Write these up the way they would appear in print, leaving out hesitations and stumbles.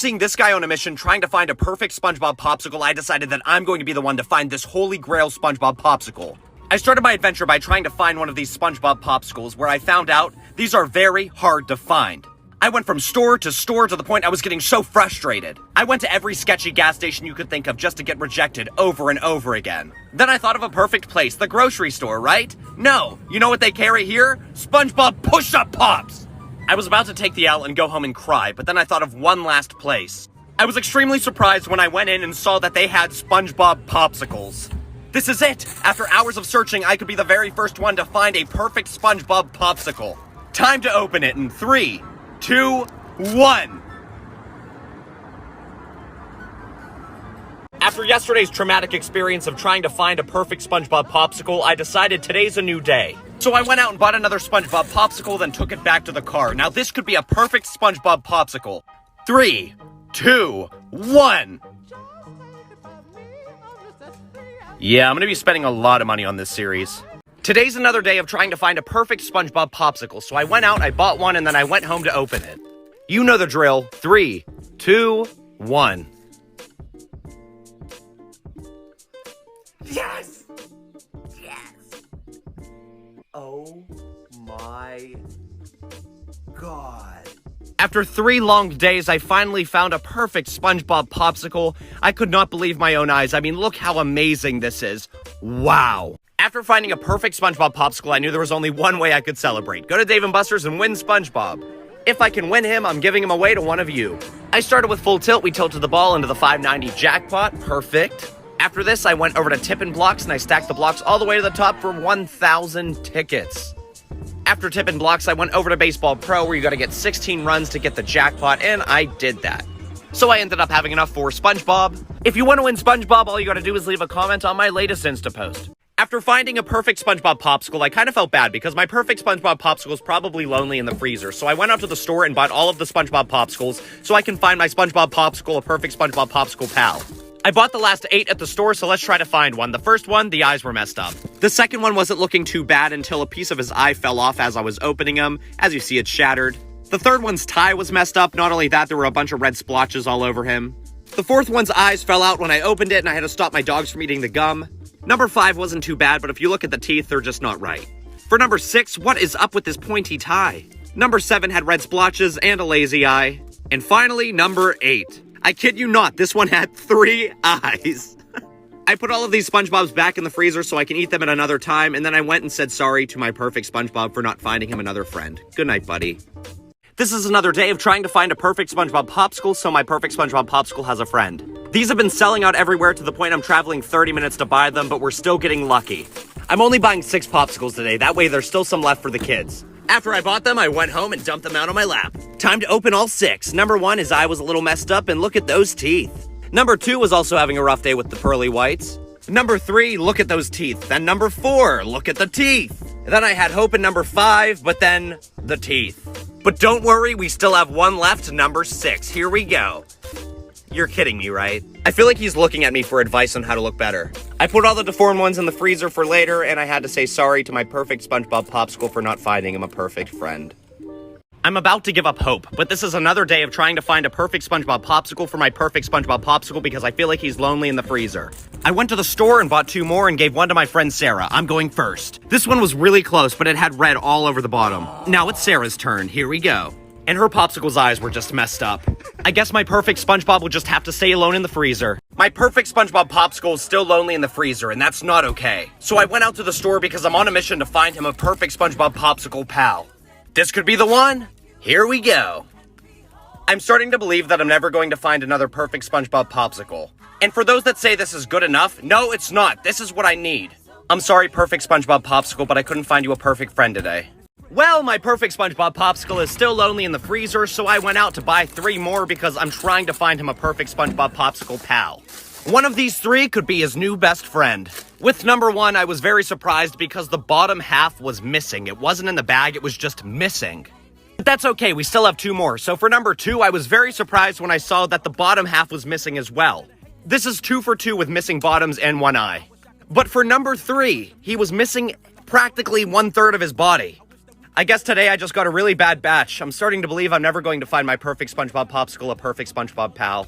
seeing this guy on a mission trying to find a perfect SpongeBob popsicle, I decided that I'm going to be the one to find this holy grail SpongeBob popsicle. I started my adventure by trying to find one of these SpongeBob popsicles, where I found out these are very hard to find. I went from store to the point I was getting so frustrated. I went to every sketchy gas station you could think of just to get rejected over and over again. Then I thought of a perfect place, the grocery store, right? No, you know what they carry here? SpongeBob push-up pops! I was about to take the L and go home and cry, but then I thought of one last place. I was extremely surprised when I went in and saw that they had SpongeBob popsicles. This is it! After hours of searching, I could be the very first one to find a perfect SpongeBob popsicle. Time to open it in 3, 2, 1. After yesterday's traumatic experience of trying to find a perfect SpongeBob popsicle, I decided today's a new day. So I went out and bought another SpongeBob popsicle, then took it back to the car. Now this could be a perfect SpongeBob popsicle. 3, 2, 1. Yeah, I'm gonna be spending a lot of money on this series. Today's another day of trying to find a perfect SpongeBob popsicle, so I went out, I bought one, and then I went home to open it. You know the drill. 3, 2, 1. Yes! Yes! Oh my God. After 3 long days, I finally found a perfect SpongeBob popsicle. I could not believe my own eyes. I mean, look how amazing this is. Wow. After finding a perfect SpongeBob popsicle, I knew there was only one way I could celebrate. Go to Dave & Buster's and win SpongeBob. If I can win him, I'm giving him away to one of you. I started with full tilt. We tilted the ball into the 590 jackpot. Perfect. After this, I went over to Tippin' Blocks and I stacked the blocks all the way to the top for 1,000 tickets. After Tippin' Blocks, I went over to Baseball Pro, where you gotta get 16 runs to get the jackpot, and I did that. So I ended up having enough for SpongeBob. If you want to win SpongeBob, all you gotta do is leave a comment on my latest Insta post. After finding a perfect SpongeBob popsicle, I kind of felt bad because my perfect SpongeBob popsicle is probably lonely in the freezer. So I went out to the store and bought all of the SpongeBob popsicles so I can find my SpongeBob popsicle, a perfect SpongeBob popsicle pal. I bought the last 8 at the store, so let's try to find one. The first one, the eyes were messed up. The second one wasn't looking too bad until a piece of his eye fell off as I was opening him. As you see, it's shattered. The third one's tie was messed up. Not only that, there were a bunch of red splotches all over him. The fourth one's eyes fell out when I opened it and I had to stop my dogs from eating the gum. Number 5 wasn't too bad, but if you look at the teeth, they're just not right. For number 6, what is up with this pointy tie? Number 7 had red splotches and a lazy eye. And finally, number 8. I kid you not, this one had 3 eyes. I put all of these SpongeBobs back in the freezer so I can eat them at another time, and then I went and said sorry to my perfect SpongeBob for not finding him another friend. Good night, buddy. This is another day of trying to find a perfect SpongeBob popsicle so my perfect SpongeBob popsicle has a friend. These have been selling out everywhere to the point I'm traveling 30 minutes to buy them, but we're still getting lucky. I'm only buying 6 popsicles today, that way there's still some left for the kids. After I bought them, I went home and dumped them out on my lap. Time to open all 6. Number 1, his eye was a little messed up, and look at those teeth. Number 2 was also having a rough day with the pearly whites. Number 3, look at those teeth. Then number 4, look at the teeth. Then I had hope in number 5, but then the teeth. But don't worry, we still have one left, number 6. Here we go. You're kidding me, right? I feel like he's looking at me for advice on how to look better. I put all the deformed ones in the freezer for later, and I had to say sorry to my perfect SpongeBob popsicle for not finding him a perfect friend. I'm about to give up hope, but this is another day of trying to find a perfect SpongeBob popsicle for my perfect SpongeBob popsicle because I feel like he's lonely in the freezer. I went to the store and bought 2 more and gave one to my friend Sarah. I'm going first. This one was really close, but it had red all over the bottom. Now it's Sarah's turn. Here we go. And her popsicle's eyes were just messed up. I guess my perfect SpongeBob will just have to stay alone in the freezer. My perfect SpongeBob popsicle is still lonely in the freezer, and that's not okay. So I went out to the store because I'm on a mission to find him a perfect SpongeBob popsicle pal. This could be the one. Here we go. I'm starting to believe that I'm never going to find another perfect SpongeBob popsicle. And for those that say this is good enough, no, it's not. This is what I need. I'm sorry, perfect SpongeBob popsicle, but I couldn't find you a perfect friend today. Well, my perfect SpongeBob popsicle is still lonely in the freezer, so I went out to buy 3 more because I'm trying to find him a perfect SpongeBob popsicle pal. One of these 3 could be his new best friend. With number 1, I was very surprised because the bottom half was missing. It wasn't in the bag, it was just missing. But that's okay, we still have 2 more. So for number 2, I was very surprised when I saw that the bottom half was missing as well. This is 2 for 2 with missing bottoms and 1 eye. But for number 3, he was missing practically 1/3 of his body. I guess today I just got a really bad batch. I'm starting to believe I'm never going to find my perfect SpongeBob popsicle, a perfect SpongeBob pal.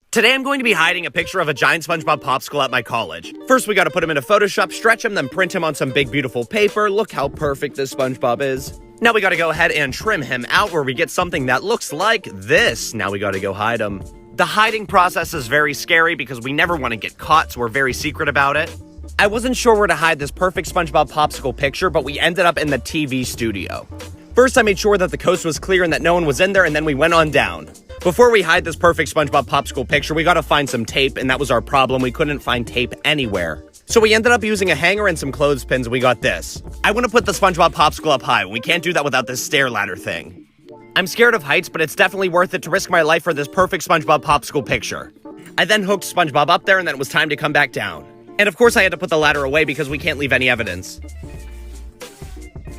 Today I'm going to be hiding a picture of a giant SpongeBob popsicle at my college. First we gotta put him into Photoshop, stretch him, then print him on some big beautiful paper. Look how perfect this SpongeBob is. Now we gotta go ahead and trim him out where we get something that looks like this. Now we gotta go hide him. The hiding process is very scary because we never want to get caught, so we're very secret about it. I wasn't sure where to hide this perfect SpongeBob popsicle picture, but we ended up in the TV studio. First I made sure that the coast was clear and that no one was in there, and then we went on down. Before we hide this perfect SpongeBob popsicle picture, we gotta find some tape, and that was our problem. We couldn't find tape anywhere. So we ended up using a hanger and some clothespins, and we got this. I want to put the SpongeBob popsicle up high. We can't do that without this stair ladder thing. I'm scared of heights, but it's definitely worth it to risk my life for this perfect SpongeBob popsicle picture. I then hooked SpongeBob up there, and then it was time to come back down. And of course I had to put the ladder away because we can't leave any evidence.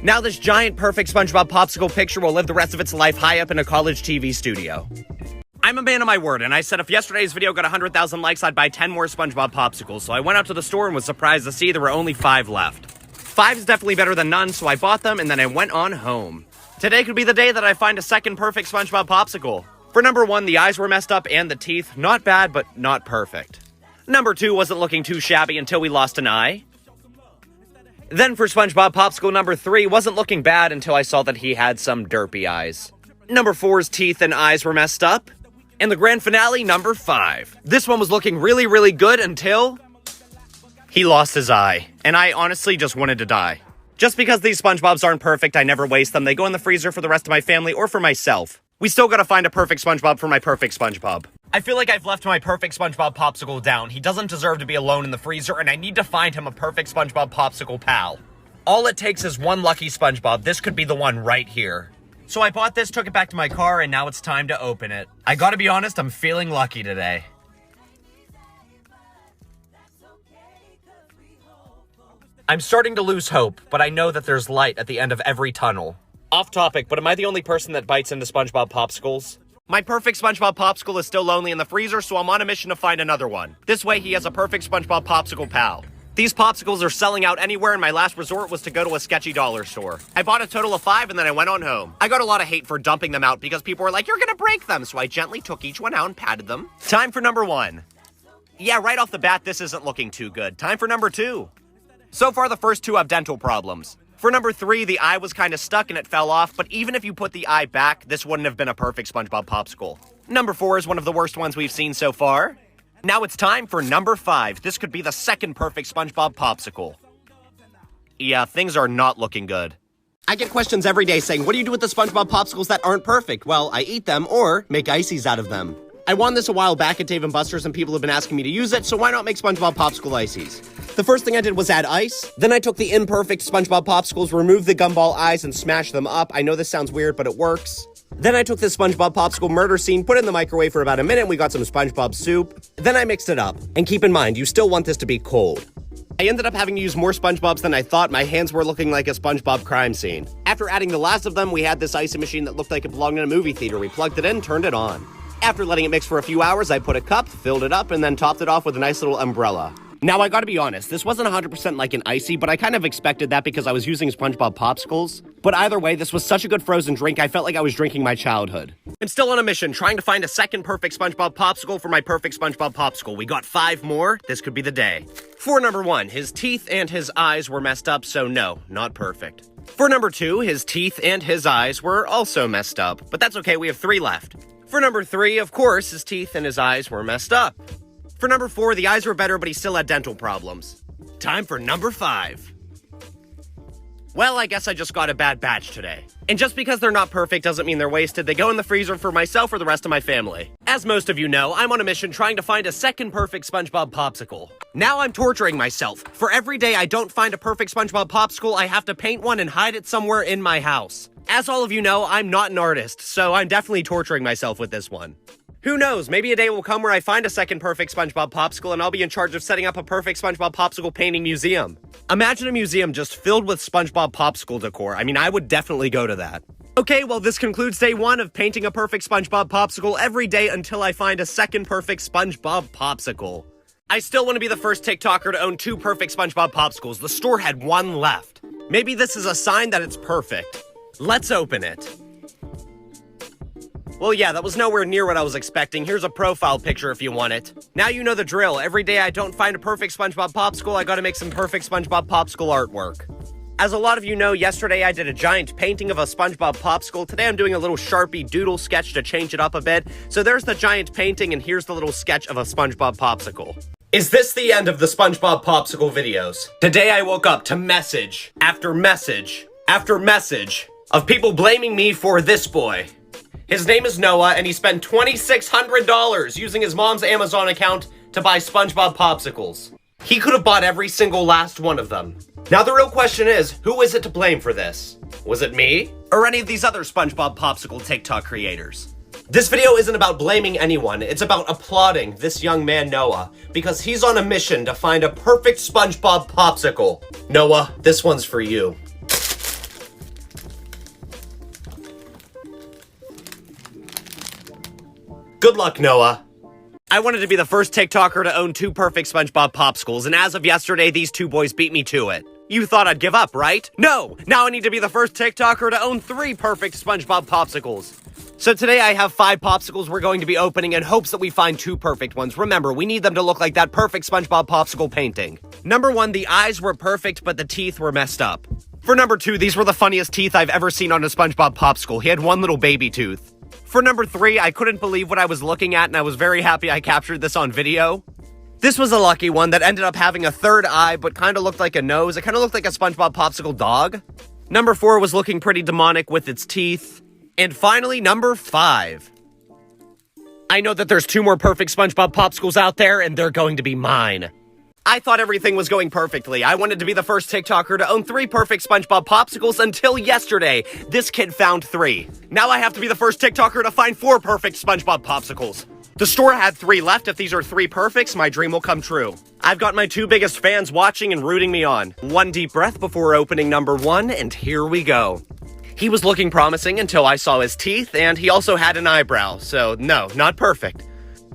Now this giant perfect SpongeBob popsicle picture will live the rest of its life high up in a college TV studio. I'm a man of my word, and I said if yesterday's video got 100,000 likes, I'd buy 10 more SpongeBob popsicles, so I went out to the store and was surprised to see there were only 5 left. 5 is definitely better than none, so I bought them, and then I went on home. Today could be the day that I find a second perfect SpongeBob popsicle. For number 1, the eyes were messed up and the teeth, not bad, but not perfect. Number 2 wasn't looking too shabby until we lost an eye. Then for SpongeBob popsicle number 3, wasn't looking bad until I saw that he had some derpy eyes. Number 4's teeth and eyes were messed up. And the grand finale, number 5. This one was looking really, really good until he lost his eye. And I honestly just wanted to die. Just because these SpongeBobs aren't perfect, I never waste them. They go in the freezer for the rest of my family or for myself. We still gotta find a perfect SpongeBob for my perfect SpongeBob. I feel like I've left my perfect SpongeBob popsicle down. He doesn't deserve to be alone in the freezer, and I need to find him a perfect SpongeBob popsicle pal. All it takes is one lucky SpongeBob. This could be the one right here. So I bought this, took it back to my car, and now it's time to open it. I gotta be honest, I'm feeling lucky today. I'm starting to lose hope, but I know that there's light at the end of every tunnel. Off topic, but am I the only person that bites into SpongeBob popsicles? My perfect SpongeBob popsicle is still lonely in the freezer, so I'm on a mission to find another one. This way he has a perfect SpongeBob popsicle pal. These popsicles are selling out anywhere, and my last resort was to go to a sketchy dollar store. I bought a total of 5, and then I went on home. I got a lot of hate for dumping them out because people were like, you're gonna break them, so I gently took each one out and patted them. Time for number 1. Yeah, right off the bat, this isn't looking too good. Time for number 2. So far, the first 2 have dental problems. For number 3, the eye was kind of stuck and it fell off, but even if you put the eye back, this wouldn't have been a perfect SpongeBob popsicle. Number 4 is one of the worst ones we've seen so far. Now it's time for number 5. This could be the second perfect SpongeBob popsicle. Yeah, things are not looking good. I get questions every day saying, what do you do with the SpongeBob popsicles that aren't perfect? Well, I eat them or make ices out of them. I won this a while back at Dave & Buster's and people have been asking me to use it, so why not make SpongeBob popsicle ices? The first thing I did was add ice. Then I took the imperfect SpongeBob popsicles, removed the gumball eyes, and smashed them up. I know this sounds weird, but it works. Then I took this SpongeBob popsicle murder scene, put it in the microwave for about a minute, and we got some SpongeBob soup. Then I mixed it up. And keep in mind, you still want this to be cold. I ended up having to use more SpongeBobs than I thought. My hands were looking like a SpongeBob crime scene. After adding the last of them, we had this icing machine that looked like it belonged in a movie theater. We plugged it in, turned it on. After letting it mix for a few hours, I put a cup, filled it up, and then topped it off with a nice little umbrella. Now, I gotta be honest, this wasn't 100% like an icy, but I kind of expected that because I was using SpongeBob popsicles. But either way, this was such a good frozen drink, I felt like I was drinking my childhood. I'm still on a mission, trying to find a second perfect SpongeBob popsicle for my perfect SpongeBob popsicle. We got 5 more. This could be the day. For number 1, his teeth and his eyes were messed up, so no, not perfect. For number 2, his teeth and his eyes were also messed up, but that's okay, we have 3 left. For number 3, of course, his teeth and his eyes were messed up. For number 4, the eyes were better, but he still had dental problems. Time for number 5. Well, I guess I just got a bad batch today. And just because they're not perfect doesn't mean they're wasted. They go in the freezer for myself or the rest of my family. As most of you know, I'm on a mission trying to find a second perfect SpongeBob popsicle. Now I'm torturing myself. For every day I don't find a perfect SpongeBob popsicle, I have to paint one and hide it somewhere in my house. As all of you know, I'm not an artist, so I'm definitely torturing myself with this one. Who knows, maybe a day will come where I find a second perfect SpongeBob popsicle and I'll be in charge of setting up a perfect SpongeBob popsicle painting museum. Imagine a museum just filled with SpongeBob popsicle decor. I mean, I would definitely go to that. Okay, well, this concludes day 1 of painting a perfect SpongeBob popsicle every day until I find a second perfect SpongeBob popsicle. I still want to be the first TikToker to own 2 perfect SpongeBob popsicles. The store had 1 left. Maybe this is a sign that it's perfect. Let's open it. Well, yeah, that was nowhere near what I was expecting. Here's a profile picture if you want it. Now you know the drill. Every day I don't find a perfect SpongeBob popsicle, I gotta make some perfect SpongeBob popsicle artwork. As a lot of you know, yesterday I did a giant painting of a SpongeBob popsicle. Today I'm doing a little Sharpie doodle sketch to change it up a bit. So there's the giant painting, and here's the little sketch of a SpongeBob popsicle. Is this the end of the SpongeBob popsicle videos? Today I woke up to message after message after message of people blaming me for this boy. His name is Noah, and he spent $2,600 using his mom's Amazon account to buy SpongeBob popsicles. He could have bought every single last one of them. Now the real question is, who is it to blame for this? Was it me? Or any of these other SpongeBob popsicle TikTok creators? This video isn't about blaming anyone, it's about applauding this young man Noah, because he's on a mission to find a perfect SpongeBob popsicle. Noah, this one's for you. Good luck, Noah. I wanted to be the first TikToker to own 2 perfect SpongeBob popsicles, and as of yesterday, these 2 boys beat me to it. You thought I'd give up, right? No! Now I need to be the first TikToker to own 3 perfect SpongeBob popsicles. So today I have 5 popsicles we're going to be opening in hopes that we find 2 perfect ones. Remember, we need them to look like that perfect SpongeBob popsicle painting. Number 1, the eyes were perfect, but the teeth were messed up. For number 2, these were the funniest teeth I've ever seen on a SpongeBob popsicle. He had one little baby tooth. For number 3, I couldn't believe what I was looking at, and I was very happy I captured this on video. This was a lucky one that ended up having a 3rd eye, but kind of looked like a nose. It kind of looked like a SpongeBob popsicle dog. Number 4 was looking pretty demonic with its teeth. And finally, number 5. I know that there's 2 more perfect SpongeBob popsicles out there, and they're going to be mine. I thought everything was going perfectly. I wanted to be the first TikToker to own 3 perfect SpongeBob popsicles until yesterday. This kid found 3. Now I have to be the first TikToker to find 4 perfect SpongeBob popsicles. The store had 3 left. If these are 3 perfects, my dream will come true. I've got my 2 biggest fans watching and rooting me on. 1 deep breath before opening number 1, and here we go. He was looking promising until I saw his teeth, and he also had an eyebrow, so no, not perfect.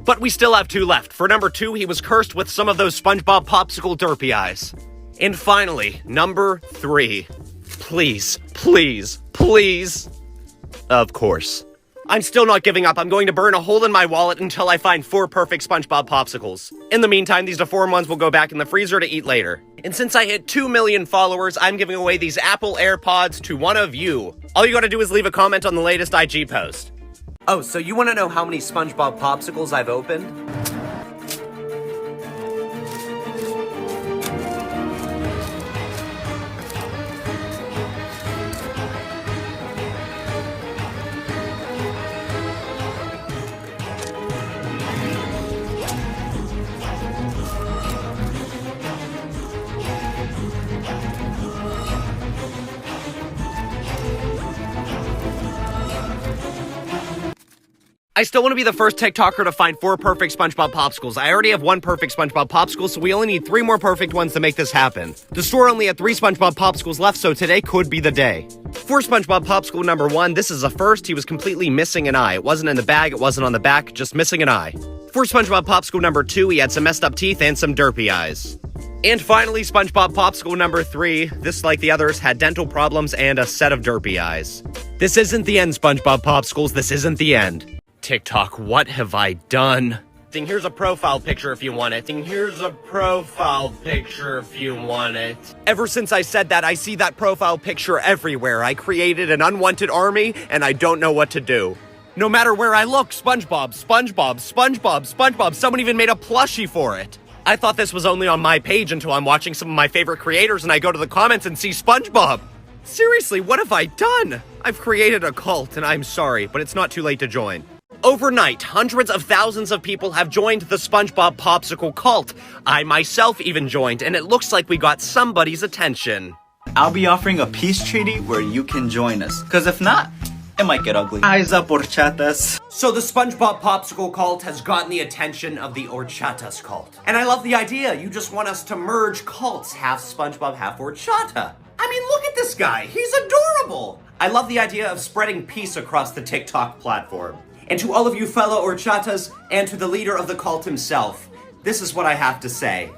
But we still have 2 left. For number 2, he was cursed with some of those SpongeBob popsicle derpy eyes. And finally, number 3. Please, please, please. Of course. I'm still not giving up. I'm going to burn a hole in my wallet until I find 4 perfect SpongeBob popsicles. In the meantime, these deformed ones will go back in the freezer to eat later. And since I hit 2 million followers, I'm giving away these Apple AirPods to one of you. All you gotta do is leave a comment on the latest IG post. Oh, so you want to know how many SpongeBob popsicles I've opened? I still want to be the first TikToker to find 4 perfect SpongeBob popsicles. I already have 1 perfect SpongeBob popsicle, so we only need 3 more perfect ones to make this happen. The store only had 3 SpongeBob popsicles left, so today could be the day. For SpongeBob popsicle number 1, this is a first. He was completely missing an eye. It wasn't in the bag, it wasn't on the back, just missing an eye. For SpongeBob popsicle number 2, he had some messed up teeth and some derpy eyes. And finally, SpongeBob popsicle number 3, this, like the others, had dental problems and a set of derpy eyes. This isn't the end, SpongeBob popsicles, this isn't the end. TikTok, what have I done? Here's a profile picture if you want it. Here's a profile picture if you want it. Ever since I said that, I see that profile picture everywhere. I created an unwanted army, and I don't know what to do. No matter where I look, SpongeBob, SpongeBob, SpongeBob, SpongeBob. Someone even made a plushie for it. I thought this was only on my page until I'm watching some of my favorite creators and I go to the comments and see SpongeBob. Seriously, what have I done? I've created a cult, and I'm sorry, but it's not too late to join. Overnight, hundreds of thousands of people have joined the SpongeBob popsicle cult. I myself even joined, and it looks like we got somebody's attention. I'll be offering a peace treaty where you can join us, because if not, it might get ugly. Eyes up, horchatas. So the SpongeBob popsicle cult has gotten the attention of the horchatas cult. And I love the idea. You just want us to merge cults, half SpongeBob, half horchata. I mean, look at this guy. He's adorable. I love the idea of spreading peace across the TikTok platform. And to all of you fellow horchatas, and to the leader of the cult himself, this is what I have to say.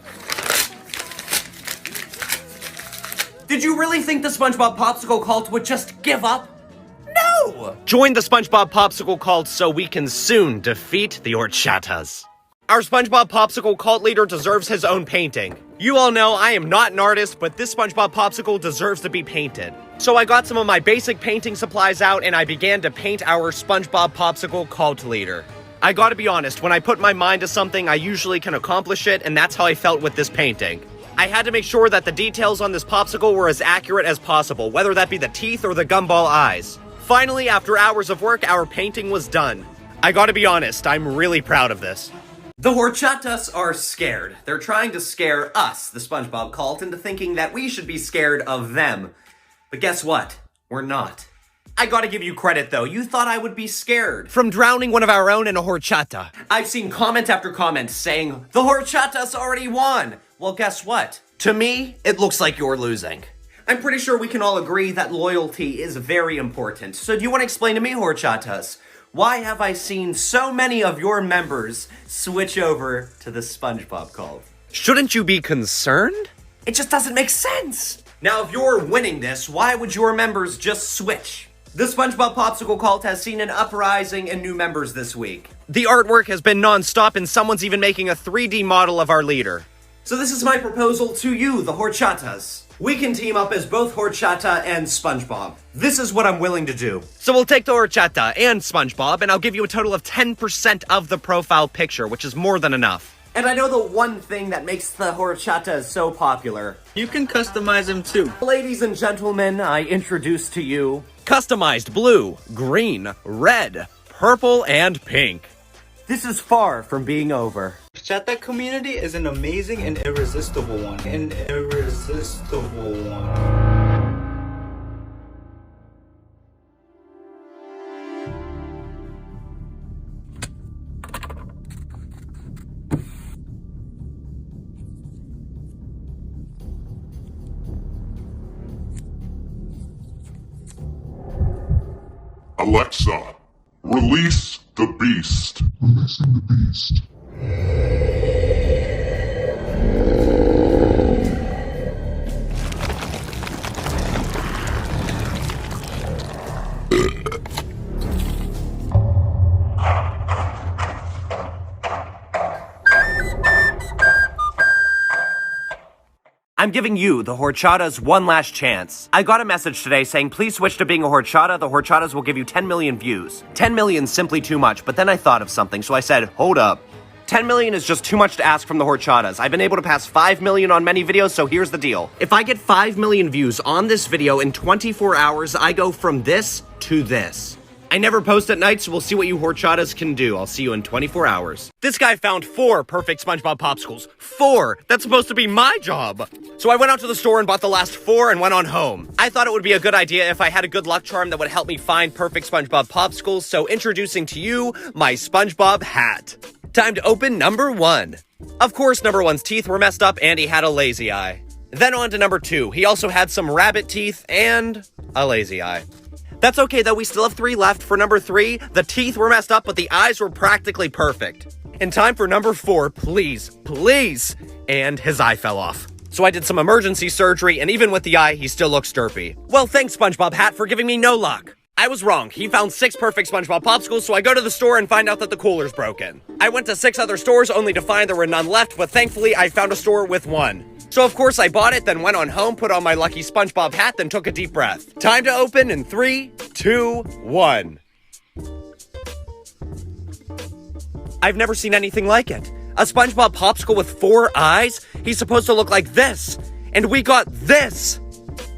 Did you really think the SpongeBob popsicle cult would just give up? Join the SpongeBob Popsicle cult so we can soon defeat the horchatas. Our SpongeBob Popsicle cult leader deserves his own painting. You all know I am not an artist, but this SpongeBob Popsicle deserves to be painted. So I got some of my basic painting supplies out and I began to paint our SpongeBob Popsicle cult leader. I gotta be honest, when I put my mind to something, I usually can accomplish it, and that's how I felt with this painting. I had to make sure that the details on this popsicle were as accurate as possible, whether that be the teeth or the gumball eyes. Finally, after hours of work, our painting was done. I gotta be honest, I'm really proud of this. The horchatas are scared. They're trying to scare us, the SpongeBob cult, into thinking that we should be scared of them. But guess what? We're not. I gotta give you credit though, you thought I would be scared from drowning one of our own in a horchata. I've seen comment after comment saying, the horchatas already won! Well, guess what? To me, it looks like you're losing. I'm pretty sure we can all agree that loyalty is very important. So do you want to explain to me, horchatas, why have I seen so many of your members switch over to the SpongeBob cult? Shouldn't you be concerned? It just doesn't make sense. Now, if you're winning this, why would your members just switch? The SpongeBob Popsicle cult has seen an uprising in new members this week. The artwork has been non-stop and someone's even making a 3D model of our leader. So this is my proposal to you, the horchatas. We can team up as both horchata and SpongeBob. This is what I'm willing to do. So we'll take the horchata and SpongeBob, and I'll give you a total of 10% of the profile picture, which is more than enough. And I know the one thing that makes the horchatas so popular. You can customize them too. Ladies and gentlemen, I introduce to you customized blue, green, red, purple, and pink. This is far from being over. Horchata community is an amazing and irresistible one. Alexa, release the beast. Releasing the beast. I'm giving you, the horchatas, one last chance. I got a message today saying, please switch to being a horchata. The horchatas will give you 10 million views. 10 million is simply too much, but then I thought of something, so I said, hold up. 10 million is just too much to ask from the horchatas. I've been able to pass 5 million on many videos, so here's the deal. If I get 5 million views on this video in 24 hours, I go from this to this. I never post at night, so we'll see what you horchatas can do. I'll see you in 24 hours. This guy found 4 perfect SpongeBob popsicles. 4! That's supposed to be my job! So I went out to the store and bought the last 4 and went on home. I thought it would be a good idea if I had a good luck charm that would help me find perfect SpongeBob popsicles, so introducing to you my SpongeBob hat. Time to open number 1. Of course, number 1's teeth were messed up and he had a lazy eye. Then on to number 2. He also had some rabbit teeth and a lazy eye. That's okay though, we still have 3 left. For number 3, the teeth were messed up, but the eyes were practically perfect. In time for number 4, please, please, and his eye fell off. So I did some emergency surgery, and even with the eye, he still looks derpy. Well, thanks SpongeBob Hat for giving me no luck. I was wrong, he found 6 perfect SpongeBob popsicles, so I go to the store and find out that the cooler's broken. I went to 6 other stores only to find there were none left, but thankfully I found a store with 1. So of course I bought it, then went on home, put on my lucky SpongeBob hat, then took a deep breath. Time to open in 3, 2, 1. I've never seen anything like it. A SpongeBob popsicle with 4 eyes? He's supposed to look like this. And we got this!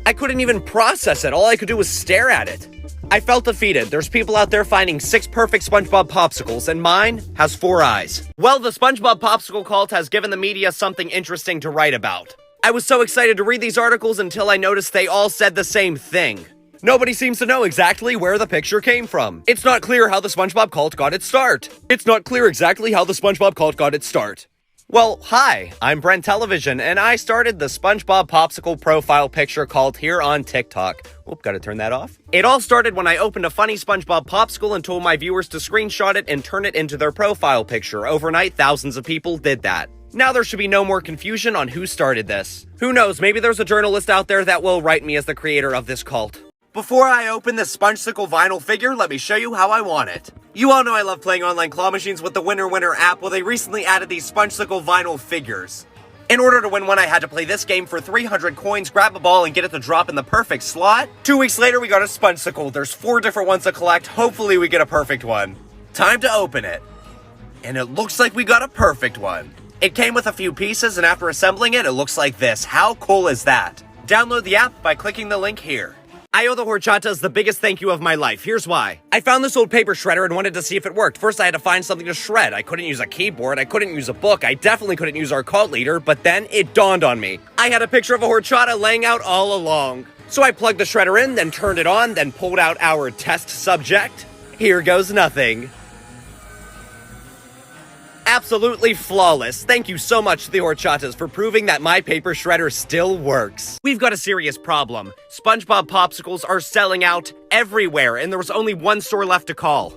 I couldn't even process it. All I could do was stare at it. I felt defeated. There's people out there finding 6 perfect SpongeBob popsicles, and mine has 4 eyes. Well, the SpongeBob Popsicle cult has given the media something interesting to write about. I was so excited to read these articles until I noticed they all said the same thing. Nobody seems to know exactly where the picture came from. It's not clear how the SpongeBob cult got its start. It's not clear exactly how the SpongeBob cult got its start. Well, hi, I'm BrentTV, and I started the SpongeBob Popsicle profile picture cult here on TikTok. Oop, gotta turn that off. It all started when I opened a funny SpongeBob Popsicle and told my viewers to screenshot it and turn it into their profile picture. Overnight, thousands of people did that. Now there should be no more confusion on who started this. Who knows, maybe there's a journalist out there that will write me as the creator of this cult. Before I open this SpongeBob vinyl figure, let me show you how I want it. You all know I love playing online claw machines with the Winner Winner app. Well, they recently added these SpongeBob vinyl figures. In order to win one, I had to play this game for 300 coins, grab a ball, and get it to drop in the perfect slot. 2 weeks later, we got a SpongeBob. There's 4 different ones to collect. Hopefully, we get a perfect one. Time to open it. And it looks like we got a perfect one. It came with a few pieces, and after assembling it, it looks like this. How cool is that? Download the app by clicking the link here. I owe the horchatas the biggest thank you of my life. Here's why. I found this old paper shredder and wanted to see if it worked. First, I had to find something to shred. I couldn't use a keyboard. I couldn't use a book. I definitely couldn't use our cult leader. But then it dawned on me. I had a picture of a horchata laying out all along. So I plugged the shredder in, then turned it on, then pulled out our test subject. Here goes nothing. Absolutely flawless. Thank you so much to the horchatas for proving that my paper shredder still works. We've got a serious problem. SpongeBob popsicles are selling out everywhere, and there was only one store left to call.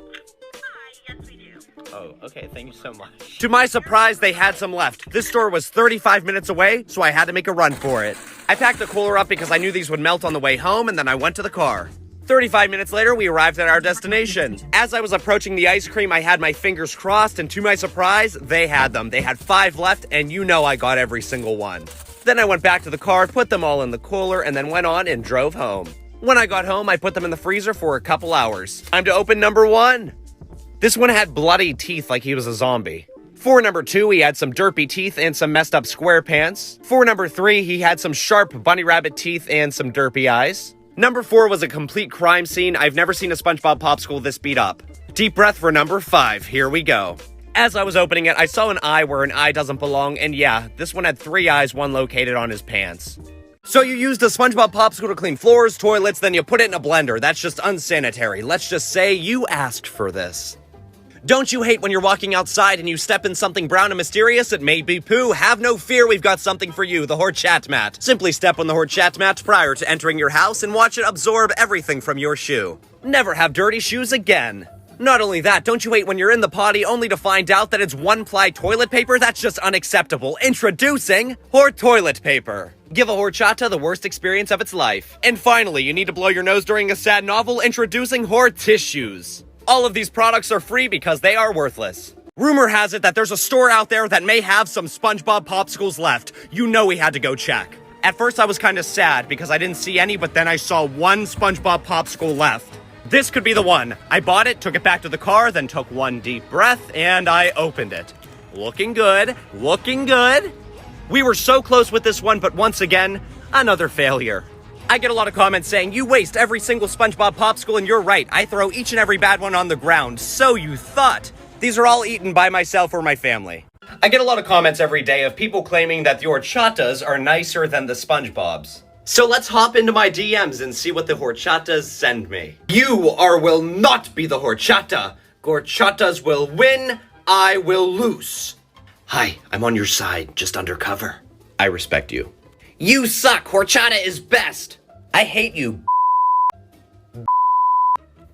Hi, yes we do. Oh, okay, thank you so much. To my surprise, they had some left. This store was 35 minutes away, so I had to make a run for it. I packed the cooler up because I knew these would melt on the way home, and then I went to the car. 35 minutes later, we arrived at our destination. As I was approaching the ice cream, I had my fingers crossed, and to my surprise, they had them. They had 5 left, and you know I got every single one. Then I went back to the car, put them all in the cooler, and then went on and drove home. When I got home, I put them in the freezer for a couple hours. Time to open number 1. This one had bloody teeth like he was a zombie. For number 2, he had some derpy teeth and some messed up square pants. For number 3, he had some sharp bunny rabbit teeth and some derpy eyes. Number 4 was a complete crime scene. I've never seen a SpongeBob popsicle this beat up. Deep breath for number 5. Here we go. As I was opening it, I saw an eye where an eye doesn't belong, and yeah, this one had 3 eyes, one located on his pants. So you used a SpongeBob popsicle to clean floors, toilets, then you put it in a blender. That's just unsanitary. Let's just say you asked for this. Don't you hate when you're walking outside and you step in something brown and mysterious? It may be poo. Have no fear, we've got something for you, the Horchat Mat. Simply step on the Horchat Mat prior to entering your house and watch it absorb everything from your shoe. Never have dirty shoes again. Not only that, don't you hate when you're in the potty only to find out that it's 1-ply toilet paper? That's just unacceptable. Introducing Hor Toilet Paper. Give a horchata the worst experience of its life. And finally, you need to blow your nose during a sad novel? Introducing Hor Tissues. All of these products are free because they are worthless. Rumor has it that there's a store out there that may have some SpongeBob popsicles left. You know we had to go check. At first I was kind of sad because I didn't see any, but then I saw one SpongeBob popsicle left. This could be the one. I bought it, took it back to the car, then took one deep breath, and I opened it. Looking good, looking good. We were so close with this one, but once again, another failure. I get a lot of comments saying, you waste every single SpongeBob popsicle, and you're right. I throw each and every bad one on the ground. So you thought. These are all eaten by myself or my family. I get a lot of comments every day of people claiming that the horchatas are nicer than the SpongeBobs. So let's hop into my DMs and see what the horchatas send me. You will not be the horchata. Horchatas will win. I will lose. Hi, I'm on your side, just undercover. I respect you. You suck! Horchata is best! I hate you.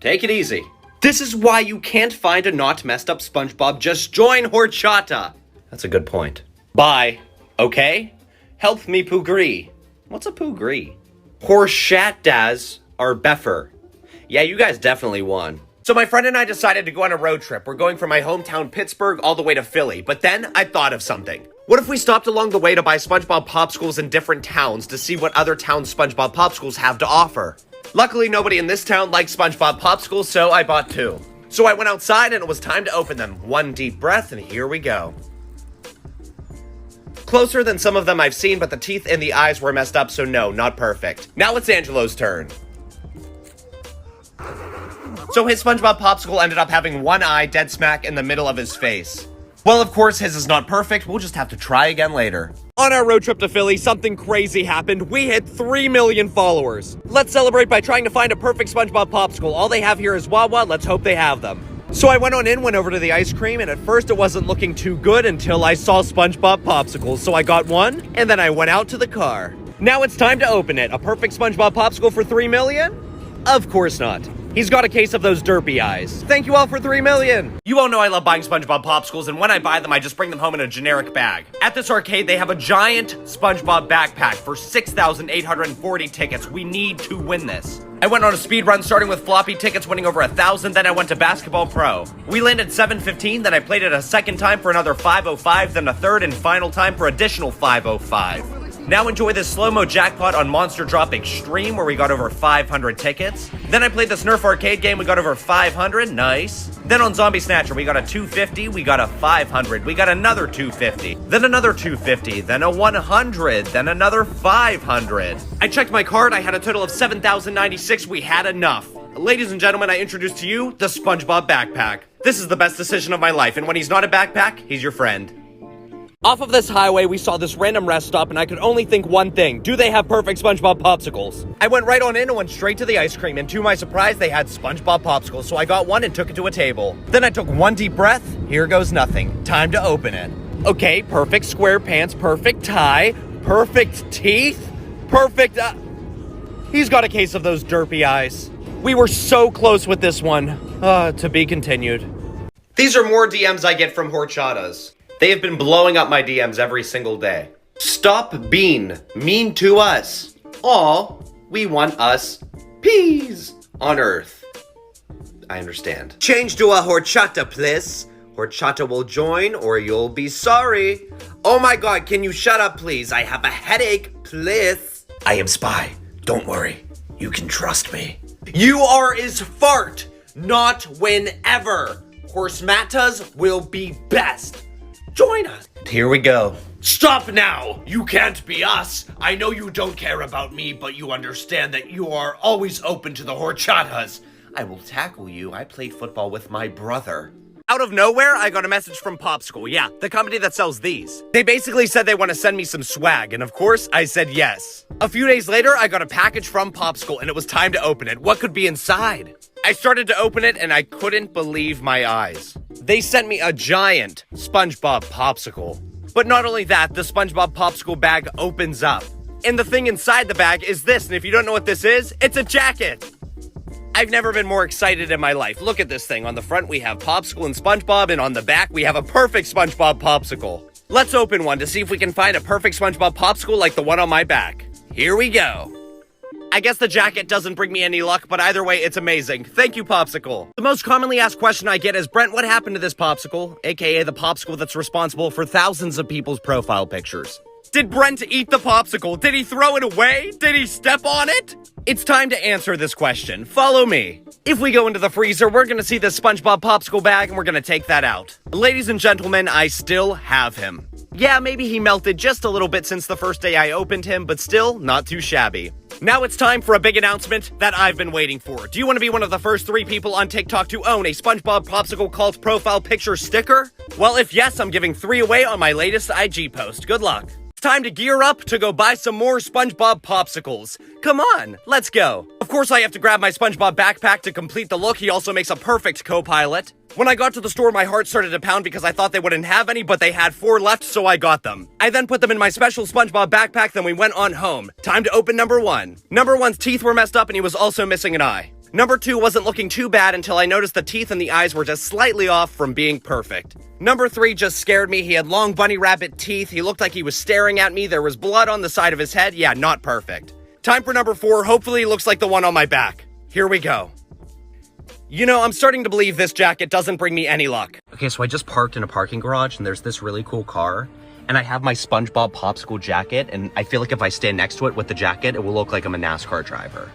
Take it easy. This is why you can't find a not messed up SpongeBob. Just join Horchata. That's a good point. Bye. Okay? Help me poogree. What's a poogree? Horchatas are beffer. Yeah, you guys definitely won. So my friend and I decided to go on a road trip. We're going from my hometown Pittsburgh all the way to Philly. But then I thought of something. What if we stopped along the way to buy SpongeBob popsicles in different towns to see what other towns SpongeBob popsicles have to offer? Luckily, nobody in this town likes SpongeBob popsicles, so I bought 2. So I went outside and it was time to open them. One deep breath and here we go. Closer than some of them I've seen, but the teeth and the eyes were messed up, so no, not perfect. Now it's Angelo's turn. So his SpongeBob popsicle ended up having one eye dead smack in the middle of his face. Well, of course, his is not perfect. We'll just have to try again later. On our road trip to Philly, something crazy happened. We hit 3 million followers. Let's celebrate by trying to find a perfect SpongeBob popsicle. All they have here is Wawa. Let's hope they have them. So I went over to the ice cream, and at first it wasn't looking too good until I saw SpongeBob popsicles. So I got one, and then I went out to the car. Now it's time to open it. A perfect SpongeBob popsicle for 3 million? Of course not. He's got a case of those derpy eyes. Thank you all for 3 million. You all know I love buying SpongeBob popsicles, and when I buy them, I just bring them home in a generic bag. At this arcade, they have a giant SpongeBob backpack for 6,840 tickets. We need to win this. I went on a speed run starting with floppy tickets winning over 1,000, then I went to Basketball Pro. We landed 715, then I played it a second time for another 505, then a third and final time for additional 505. Now enjoy this slow-mo jackpot on Monster Drop Extreme where we got over 500 tickets. Then I played the Nerf arcade game, we got over 500, nice. Then on Zombie Snatcher, we got a 250, we got a 500, we got another 250, then another 250, then a 100, then another 500. I checked my card, I had a total of 7,096, we had enough. Ladies and gentlemen, I introduce to you the SpongeBob backpack. This is the best decision of my life, and when he's not a backpack, he's your friend. Off of this highway, we saw this random rest stop, and I could only think one thing. Do they have perfect SpongeBob popsicles? I went right on in and went straight to the ice cream, and to my surprise, they had SpongeBob popsicles, so I got one and took it to a table. Then I took one deep breath. Here goes nothing. Time to open it. Okay, perfect square pants, perfect tie, perfect teeth, perfect, He's got a case of those derpy eyes. We were so close with this one. To be continued. These are more DMs I get from horchatas. They have been blowing up my DMs every single day. Stop being mean to us. Aw, we want us peas on Earth. I understand. Change to a horchata, please. Horchata will join or you'll be sorry. Oh my god, can you shut up, please? I have a headache, please. I am Spy. Don't worry. You can trust me. You are is fart, not whenever. Horsematas will be best. Join us. Here we go. Stop now! You can't be us! I know you don't care about me, but you understand that you are always open to the horchatas. I will tackle you. I played football with my brother. Out of nowhere, I got a message from Popsicle. Yeah, the company that sells these. They basically said they want to send me some swag, and of course, I said yes. A few days later, I got a package from Popsicle, and it was time to open it. What could be inside? I started to open it, and I couldn't believe my eyes. They sent me a giant SpongeBob popsicle. But not only that, the SpongeBob popsicle bag opens up. And the thing inside the bag is this, and if you don't know what this is, it's a jacket. I've never been more excited in my life. Look at this thing. On the front, we have Popsicle and SpongeBob, and on the back, we have a perfect SpongeBob popsicle. Let's open one to see if we can find a perfect SpongeBob popsicle like the one on my back. Here we go. I guess the jacket doesn't bring me any luck, but either way, it's amazing. Thank you, Popsicle. The most commonly asked question I get is, Brent, what happened to this popsicle? AKA the popsicle that's responsible for thousands of people's profile pictures. Did Brent eat the popsicle? Did he throw it away? Did he step on it? It's time to answer this question. Follow me. If we go into the freezer, we're gonna see this SpongeBob popsicle bag, and we're gonna take that out. Ladies and gentlemen, I still have him. Yeah, maybe he melted just a little bit since the first day I opened him, but still not too shabby. Now it's time for a big announcement that I've been waiting for. Do you want to be one of the first 3 people on TikTok to own a SpongeBob Popsicle Cult profile picture sticker? Well, if yes, I'm giving 3 away on my latest IG post. Good luck. It's time to gear up to go buy some more SpongeBob Popsicles. Come on, let's go. Of course, I have to grab my SpongeBob backpack to complete the look. He also makes a perfect co-pilot. When I got to the store, my heart started to pound because I thought they wouldn't have any, but they had 4 left, so I got them. I then put them in my special SpongeBob backpack, then we went on home. Time to open number 1. Number 1's teeth were messed up and he was also missing an eye. Number 2 wasn't looking too bad until I noticed the teeth and the eyes were just slightly off from being perfect. Number 3 just scared me. He had long bunny rabbit teeth. He looked like he was staring at me. There was blood on the side of his head. Yeah, not perfect. Time for number 4. Hopefully he looks like the one on my back. Here we go. You know, I'm starting to believe this jacket doesn't bring me any luck. Okay, so I just parked in a parking garage and there's this really cool car. And I have my SpongeBob popsicle jacket, and I feel like if I stand next to it with the jacket, it will look like I'm a NASCAR driver.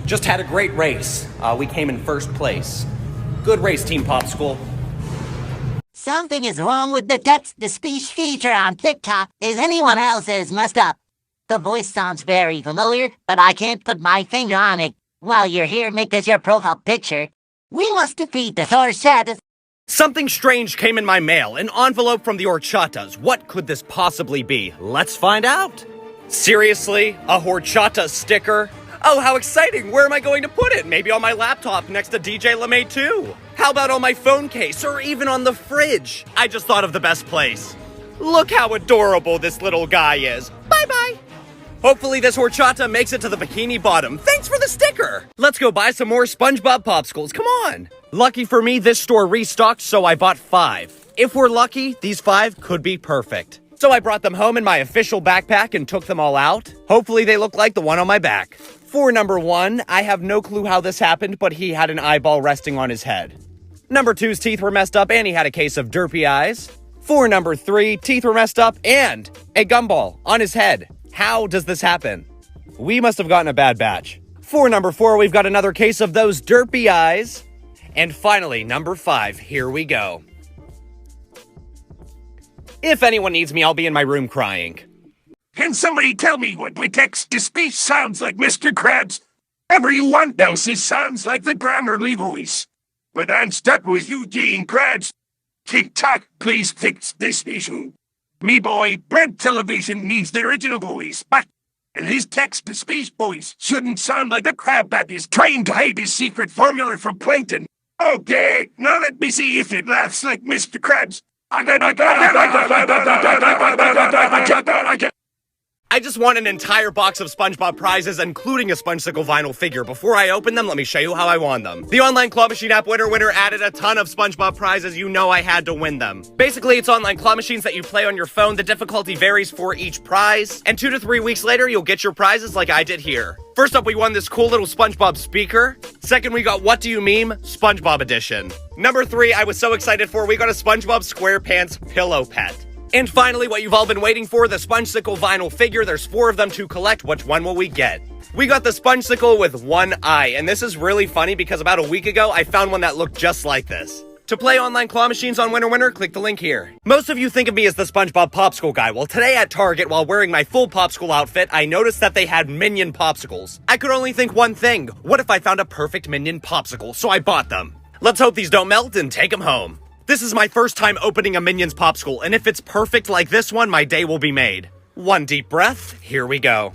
Just had a great race. We came in first place. Good race, Team Popsicle. Something is wrong with the text to speech feature on TikTok. Is anyone else's messed up? The voice sounds very familiar, but I can't put my finger on it. While you're here, make this your profile picture. We must defeat the horchatas. Something strange came in my mail, an envelope from the horchatas. What could this possibly be? Let's find out. Seriously? A horchata sticker? Oh, how exciting! Where am I going to put it? Maybe on my laptop next to DJ LeMay 2. How How about on my phone case or even on the fridge? I just thought of the best place. Look how adorable this little guy is. Bye-bye. Hopefully this horchata makes it to the bikini bottom. Thanks for the sticker. Let's go buy some more SpongeBob popsicles. Come on. Lucky for me, this store restocked, so I bought 5. If we're lucky, these 5 could be perfect. So I brought them home in my official backpack and took them all out. Hopefully they look like the one on my back. For number 1, I have no clue how this happened, but he had an eyeball resting on his head. Number 2's teeth were messed up and he had a case of derpy eyes. For number 3, teeth were messed up and a gumball on his head. How does this happen? We must have gotten a bad batch. For number 4, we've got another case of those derpy eyes. And finally, number 5, here we go. If anyone needs me, I'll be in my room crying. Can somebody tell me what my text-to-speech sounds like, Mr. Krabs? Everyone else sounds like the Grammarly voice. But I'm stuck with Eugene Krabs. TikTok, please fix this issue. Me boy, Brent Television needs the original voice, but his text-to-speech voice shouldn't sound like the crab that is trying to hide his secret formula from Plankton. Okay, now let me see if it laughs like Mr. Krabs. I just want an entire box of SpongeBob prizes, including a SpongeSickle vinyl figure. Before I open them, let me show you how I won them. The online claw machine app winner added a ton of SpongeBob prizes. You know I had to win them. Basically, it's online claw machines that you play on your phone. The difficulty varies for each prize. And 2 to 3 weeks later, you'll get your prizes like I did here. First up, we won this cool little SpongeBob speaker. Second, we got What Do You Meme? SpongeBob edition. Number 3, I was so excited for, we got a SpongeBob SquarePants pillow pet. And finally, what you've all been waiting for, the SpongeSickle vinyl figure. There's 4 of them to collect. Which one will we get? We got the SpongeSickle with one eye, and this is really funny because about a week ago, I found one that looked just like this. To play online claw machines on Winner, click the link here. Most of you think of me as the SpongeBob Popsicle guy. Well, today at Target, while wearing my full Popsicle outfit, I noticed that they had Minion Popsicles. I could only think one thing. What if I found a perfect Minion Popsicle? So I bought them. Let's hope these don't melt and take them home. This is my first time opening a Minions Popsicle, and if it's perfect like this one, my day will be made. One deep breath, here we go.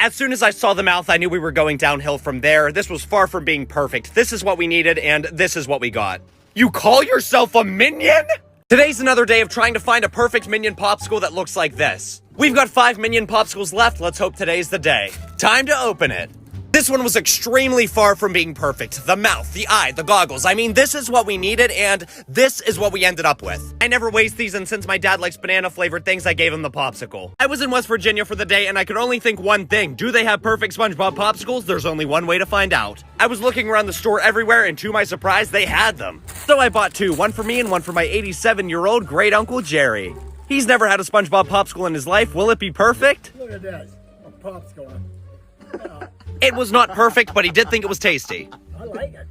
As soon as I saw the mouth, I knew we were going downhill from there. This was far from being perfect. This is what we needed, and this is what we got. You call yourself a Minion? Today's another day of trying to find a perfect Minion Popsicle that looks like this. We've got 5 Minion Popsicles left. Let's hope today's the day. Time to open it. This one was extremely far from being perfect. The mouth, the eye, the goggles. I mean, this is what we needed, and this is what we ended up with. I never waste these, and since my dad likes banana-flavored things, I gave him the popsicle. I was in West Virginia for the day, and I could only think one thing. Do they have perfect SpongeBob popsicles? There's only one way to find out. I was looking around the store everywhere, and to my surprise, they had them. So I bought 2, one for me and one for my 87-year-old great-uncle Jerry. He's never had a SpongeBob popsicle in his life. Will it be perfect? Look at this, a popsicle. It was not perfect, but he did think it was tasty. I like it.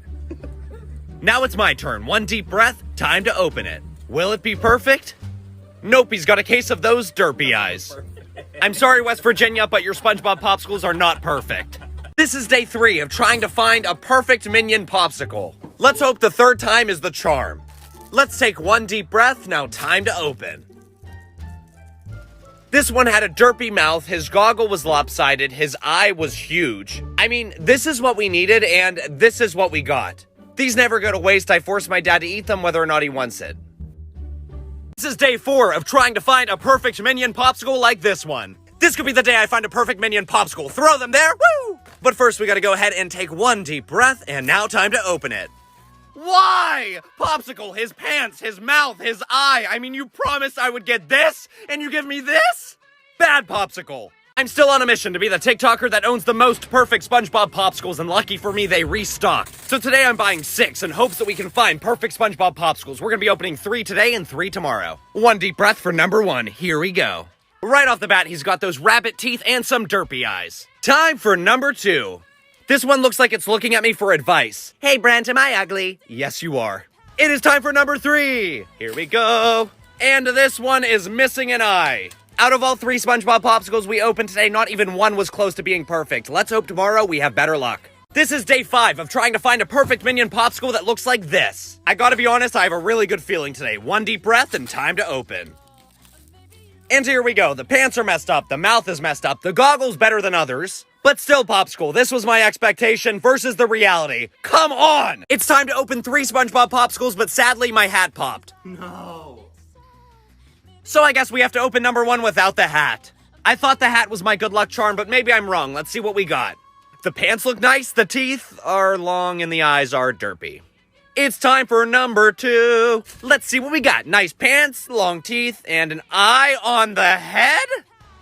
Now it's my turn. One deep breath, time to open it. Will it be perfect? Nope, he's got a case of those derpy eyes. I'm sorry, West Virginia, but your SpongeBob popsicles are not perfect. This is day 3 of trying to find a perfect Minion Popsicle. Let's hope the third time is the charm. Let's take one deep breath, now time to open. This one had a derpy mouth, his goggle was lopsided, his eye was huge. I mean, this is what we needed, and this is what we got. These never go to waste. I forced my dad to eat them whether or not he wants it. This is day 4 of trying to find a perfect Minion Popsicle like this one. This could be the day I find a perfect Minion Popsicle. Throw them there, woo! But first we gotta go ahead and take one deep breath, and now time to open it. Why? Popsicle, his pants, his mouth, his eye. I mean, you promised I would get this, and you give me this? Bad Popsicle. I'm still on a mission to be the TikToker that owns the most perfect SpongeBob popsicles, and lucky for me, they restocked. So today I'm buying 6 in hopes that we can find perfect SpongeBob popsicles. We're gonna be opening 3 today and 3 tomorrow. One deep breath for number 1. Here we go. Right off the bat, he's got those rabbit teeth and some derpy eyes. Time for number 2. This one looks like it's looking at me for advice. Hey, Brent, am I ugly? Yes, you are. It is time for number 3. Here we go. And this one is missing an eye. Out of all 3 SpongeBob popsicles we opened today, not even one was close to being perfect. Let's hope tomorrow we have better luck. This is day 5 of trying to find a perfect Minion Popsicle that looks like this. I gotta be honest, I have a really good feeling today. One deep breath and time to open. And here we go. The pants are messed up, the mouth is messed up, the goggle's better than others. But still, Popsicle, this was my expectation versus the reality. Come on! It's time to open 3 SpongeBob Popsicles, but sadly my hat popped. No. So I guess we have to open number 1 without the hat. I thought the hat was my good luck charm, but maybe I'm wrong. Let's see what we got. The pants look nice, the teeth are long, and the eyes are derpy. It's time for number 2. Let's see what we got. Nice pants, long teeth, and an eye on the head?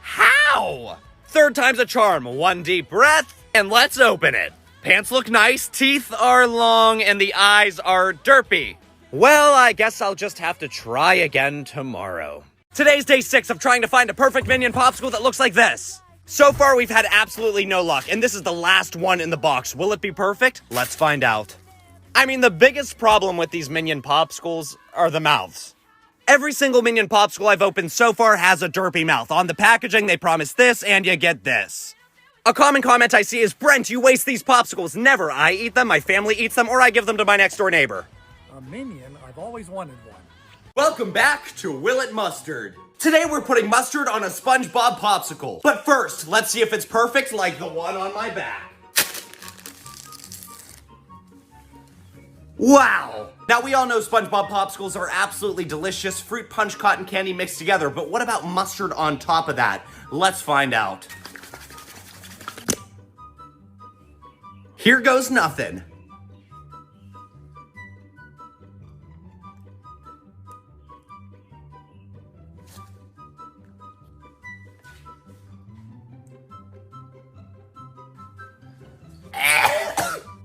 How? 3rd time's a charm. 1 deep breath, and let's open it. Pants look nice, teeth are long, and the eyes are derpy. Well, I guess I'll just have to try again tomorrow. Today's day 6 of trying to find a perfect Minion Popsicle that looks like this. So far, we've had absolutely no luck, and this is the last one in the box. Will it be perfect? Let's find out. I mean, the biggest problem with these Minion Popsicles are the mouths. Every single Minion Popsicle I've opened so far has a derpy mouth. On the packaging, they promise this, and you get this. A common comment I see is, Brent, you waste these popsicles. Never. I eat them, my family eats them, or I give them to my next door neighbor. A minion, I've always wanted one. Welcome back to Will It Mustard. Today we're putting mustard on a SpongeBob Popsicle. But first, let's see if it's perfect like the one on my back. Wow! Now we all know SpongeBob Popsicles are absolutely delicious, fruit punch cotton candy mixed together, but what about mustard on top of that? Let's find out. Here goes nothing.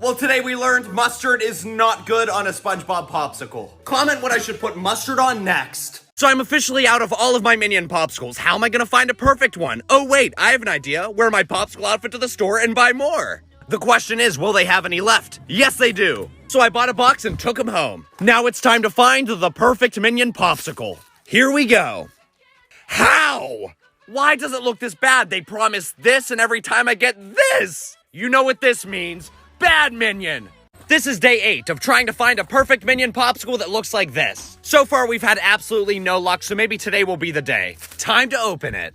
Well, today we learned mustard is not good on a SpongeBob Popsicle. Comment what I should put mustard on next. So I'm officially out of all of my Minion Popsicles. How am I gonna find a perfect one? Oh wait, I have an idea. Wear my Popsicle outfit to the store and buy more. The question is, will they have any left? Yes, they do. So I bought a box and took them home. Now it's time to find the perfect Minion Popsicle. Here we go. How? Why does it look this bad? They promise this and every time I get this. You know what this means. Bad Minion! This is day 8 of trying to find a perfect Minion Popsicle that looks like this. So far, we've had absolutely no luck, so maybe today will be the day. Time to open it.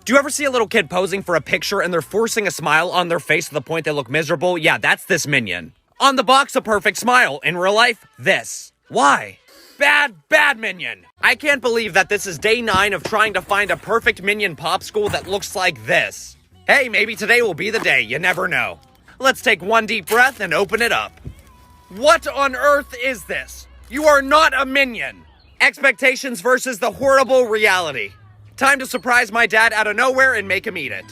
Do you ever see a little kid posing for a picture and they're forcing a smile on their face to the point they look miserable? Yeah, that's this Minion. On the box, a perfect smile. In real life, this. Why? Bad Minion! I can't believe that this is day 9 of trying to find a perfect Minion Popsicle that looks like this. Hey, maybe today will be the day. You never know. Let's take 1 deep breath and open it up. What on earth is this? You are not a Minion. Expectations versus the horrible reality. Time to surprise my dad out of nowhere and make him eat it.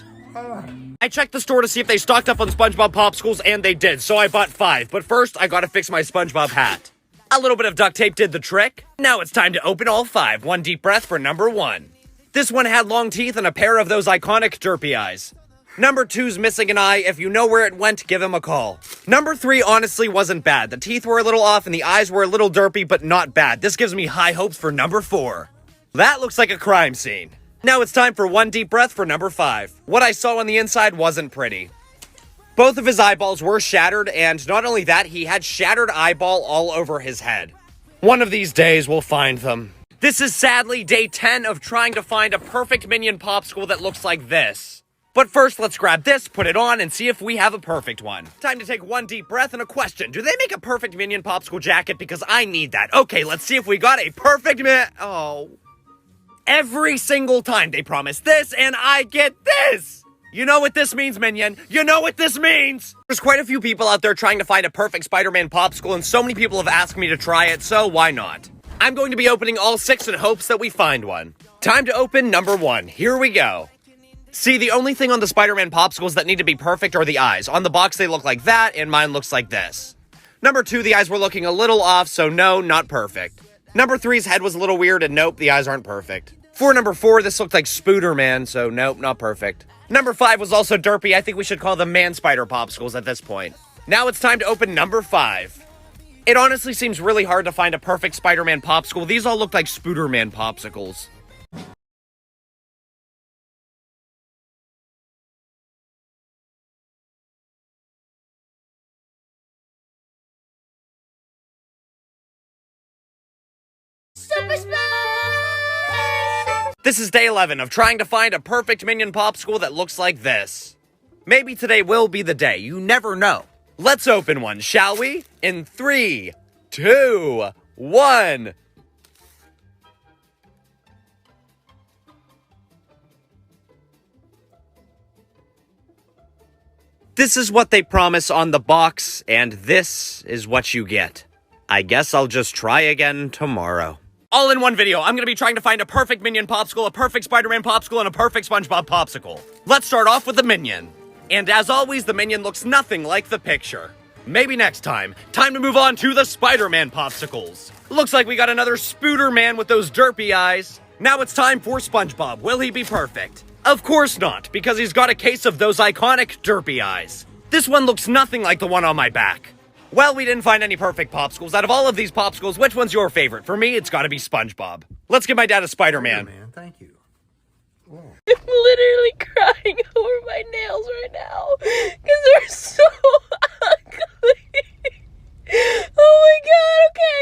I checked the store to see if they stocked up on SpongeBob Popsicles, and they did, so I bought 5. But first, I gotta fix my SpongeBob hat. A little bit of duct tape did the trick. Now it's time to open all 5. 1 deep breath for number 1. This one had long teeth and a pair of those iconic derpy eyes. Number 2's missing an eye. If you know where it went, give him a call. Number 3 honestly wasn't bad. The teeth were a little off and the eyes were a little derpy, but not bad. This gives me high hopes for number 4. That looks like a crime scene. Now it's time for 1 deep breath for number 5. What I saw on the inside wasn't pretty. Both of his eyeballs were shattered, and not only that, he had shattered eyeball all over his head. One of these days, we'll find them. This is sadly day 10 of trying to find a perfect Minion Popsicle that looks like this. But first, let's grab this, put it on, and see if we have a perfect one. Time to take 1 deep breath and a question. Do they make a perfect Minion Popsicle jacket? Because I need that. Okay, let's see if we got a perfect Oh. Every single time they promise this, and I get this! You know what this means, Minion. You know what this means! There's quite a few people out there trying to find a perfect Spider-Man Popsicle, and so many people have asked me to try it, so why not? I'm going to be opening all 6 in hopes that we find one. Time to open number 1. Here we go. See, the only thing on the Spider-Man Popsicles that need to be perfect are the eyes. On the box, they look like that, and mine looks like this. Number 2, the eyes were looking a little off, so no, not perfect. Number 3's head was a little weird, and nope, the eyes aren't perfect. For number 4, this looked like Spooderman, so nope, not perfect. Number 5 was also derpy. I think we should call them Man-Spider Popsicles at this point. Now it's time to open number 5. It honestly seems really hard to find a perfect Spider-Man Popsicle. These all look like Spooderman Popsicles. This is day 11 of trying to find a perfect Minion popsicle that looks like this. Maybe today will be the day, you never know. Let's open one, shall we? In 3, 2, 1. This is what they promise on the box, and this is what you get. I guess I'll just try again tomorrow. All in one video, I'm gonna be trying to find a perfect Minion popsicle, a perfect Spider-Man popsicle, and a perfect SpongeBob popsicle. Let's start off with the Minion. And as always, the Minion looks nothing like the picture. Maybe next time. Time to move on to the Spider-Man popsicles. Looks like we got another Spooder Man with those derpy eyes. Now it's time for SpongeBob. Will he be perfect? Of course not, because he's got a case of those iconic derpy eyes. This one looks nothing like the one on my back. Well, we didn't find any perfect popsicles. Out of all of these popsicles, which one's your favorite? For me, it's gotta be SpongeBob. Let's give my dad a Spider-Man. Man, thank you. I'm literally crying over my nails right now because they're so ugly. Oh my god, okay.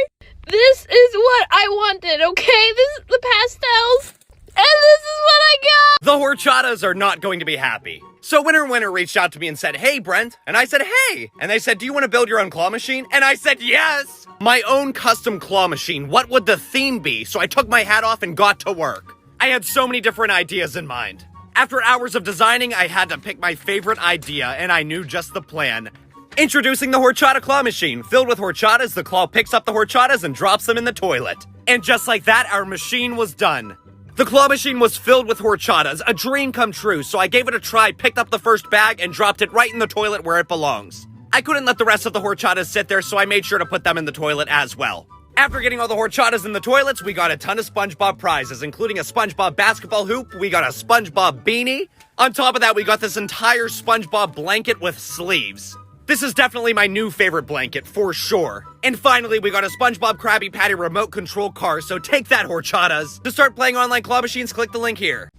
This is what I wanted, okay? This is the pastels, and this is what I got. The horchatas are not going to be happy. So Winner reached out to me and said, "Hey, Brent." And I said, "Hey." And they said, "Do you want to build your own claw machine?" And I said, "Yes." My own custom claw machine. What would the theme be? So I took my hat off and got to work. I had so many different ideas in mind. After hours of designing, I had to pick my favorite idea, and I knew just the plan. Introducing the horchata claw machine. Filled with horchatas, the claw picks up the horchatas and drops them in the toilet. And just like that, our machine was done. The claw machine was filled with horchatas, a dream come true, so I gave it a try, picked up the first bag, and dropped it right in the toilet where it belongs. I couldn't let the rest of the horchatas sit there, so I made sure to put them in the toilet as well. After getting all the horchatas in the toilets, we got a ton of SpongeBob prizes, including a SpongeBob basketball hoop, we got a SpongeBob beanie. On top of that, we got this entire SpongeBob blanket with sleeves. This is definitely my new favorite blanket, for sure. And finally, we got a SpongeBob Krabby Patty remote control car, so take that, horchatas. To start playing online claw machines, click the link here.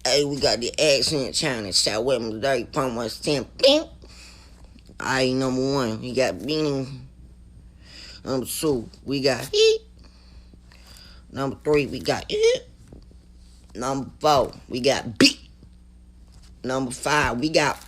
Hey, we got the accent challenge. Start with me today. From us 10. Alright, number 1, we got beanie. Number 2, we got eat. Number 3, we got it. Number 4, we got beat. Number 5, we got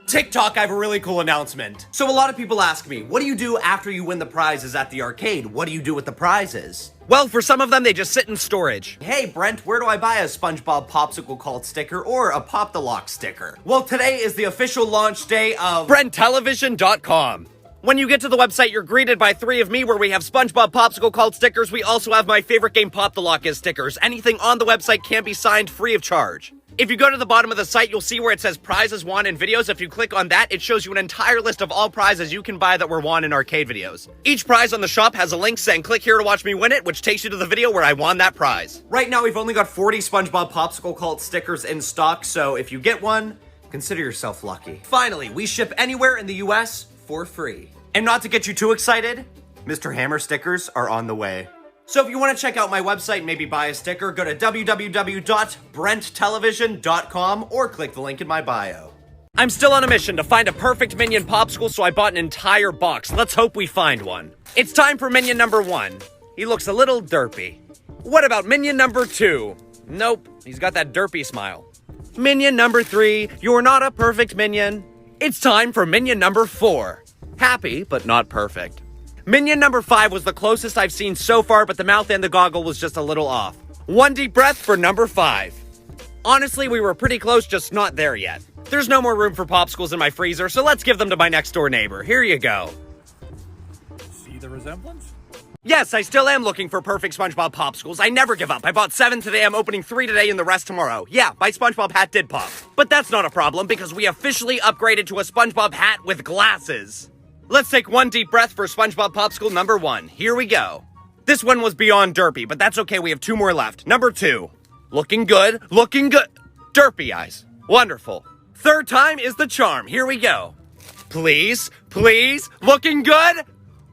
TikTok, I have a really cool announcement. So a lot of people ask me, what do you do after you win the prizes at the arcade? What do you do with the prizes? Well, for some of them, they just sit in storage. Hey, Brent, where do I buy a SpongeBob Popsicle Cult sticker or a Pop the Lock sticker? Well, today is the official launch day of BrentTelevision.com. When you get to the website, you're greeted by 3 of me where we have SpongeBob Popsicle Cult stickers. We also have my favorite game, Pop the Lock, as stickers. Anything on the website can be signed free of charge. If you go to the bottom of the site, you'll see where it says prizes won in videos. If you click on that, it shows you an entire list of all prizes you can buy that were won in arcade videos. Each prize on the shop has a link saying click here to watch me win it, which takes you to the video where I won that prize. Right now, we've only got 40 SpongeBob Popsicle Cult stickers in stock, so if you get one, consider yourself lucky. Finally, we ship anywhere in the US for free. And not to get you too excited, Mr. Hammer stickers are on the way. So if you want to check out my website and maybe buy a sticker, go to www.brenttelevision.com or click the link in my bio. I'm still on a mission to find a perfect Minion popsicle, so I bought an entire box. Let's hope we find one. It's time for Minion number 1. He looks a little derpy. What about Minion number 2? Nope, he's got that derpy smile. Minion number 3, you're not a perfect Minion. It's time for Minion number 4. Happy, but not perfect. Minion number 5 was the closest I've seen so far, but the mouth and the goggle was just a little off. 1 deep breath for number 5. Honestly, we were pretty close, just not there yet. There's no more room for popsicles in my freezer, so let's give them to my next door neighbor. Here you go. See the resemblance? Yes, I still am looking for perfect SpongeBob popsicles. I never give up. I bought 7 today, I'm opening 3 today and the rest tomorrow. Yeah, my SpongeBob hat did pop. But that's not a problem because we officially upgraded to a SpongeBob hat with glasses. Let's take 1 deep breath for SpongeBob Popsicle number 1. Here we go. This one was beyond derpy, but that's okay, we have 2 more left. Number 2. Looking good, looking good. Derpy eyes. Wonderful. 3rd time is the charm. Here we go. Please, please, looking good?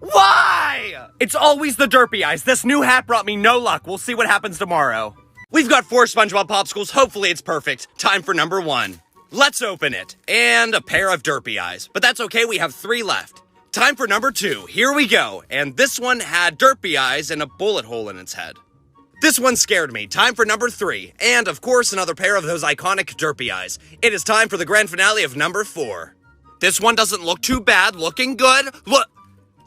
Why? It's always the derpy eyes. This new hat brought me no luck. We'll see what happens tomorrow. We've got 4 SpongeBob Popsicles. Hopefully it's perfect. Time for number 1. Let's open it. And a pair of derpy eyes. But that's okay, we have 3 left. Time for number 2. Here we go. And this one had derpy eyes and a bullet hole in its head. This one scared me. Time for number 3. And, of course, another pair of those iconic derpy eyes. It is time for the grand finale of number 4. This one doesn't look too bad. Looking good. Look.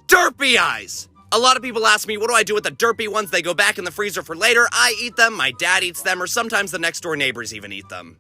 Derpy eyes! A lot of people ask me, what do I do with the derpy ones? They go back in the freezer for later. I eat them, my dad eats them, or sometimes the next door neighbors even eat them.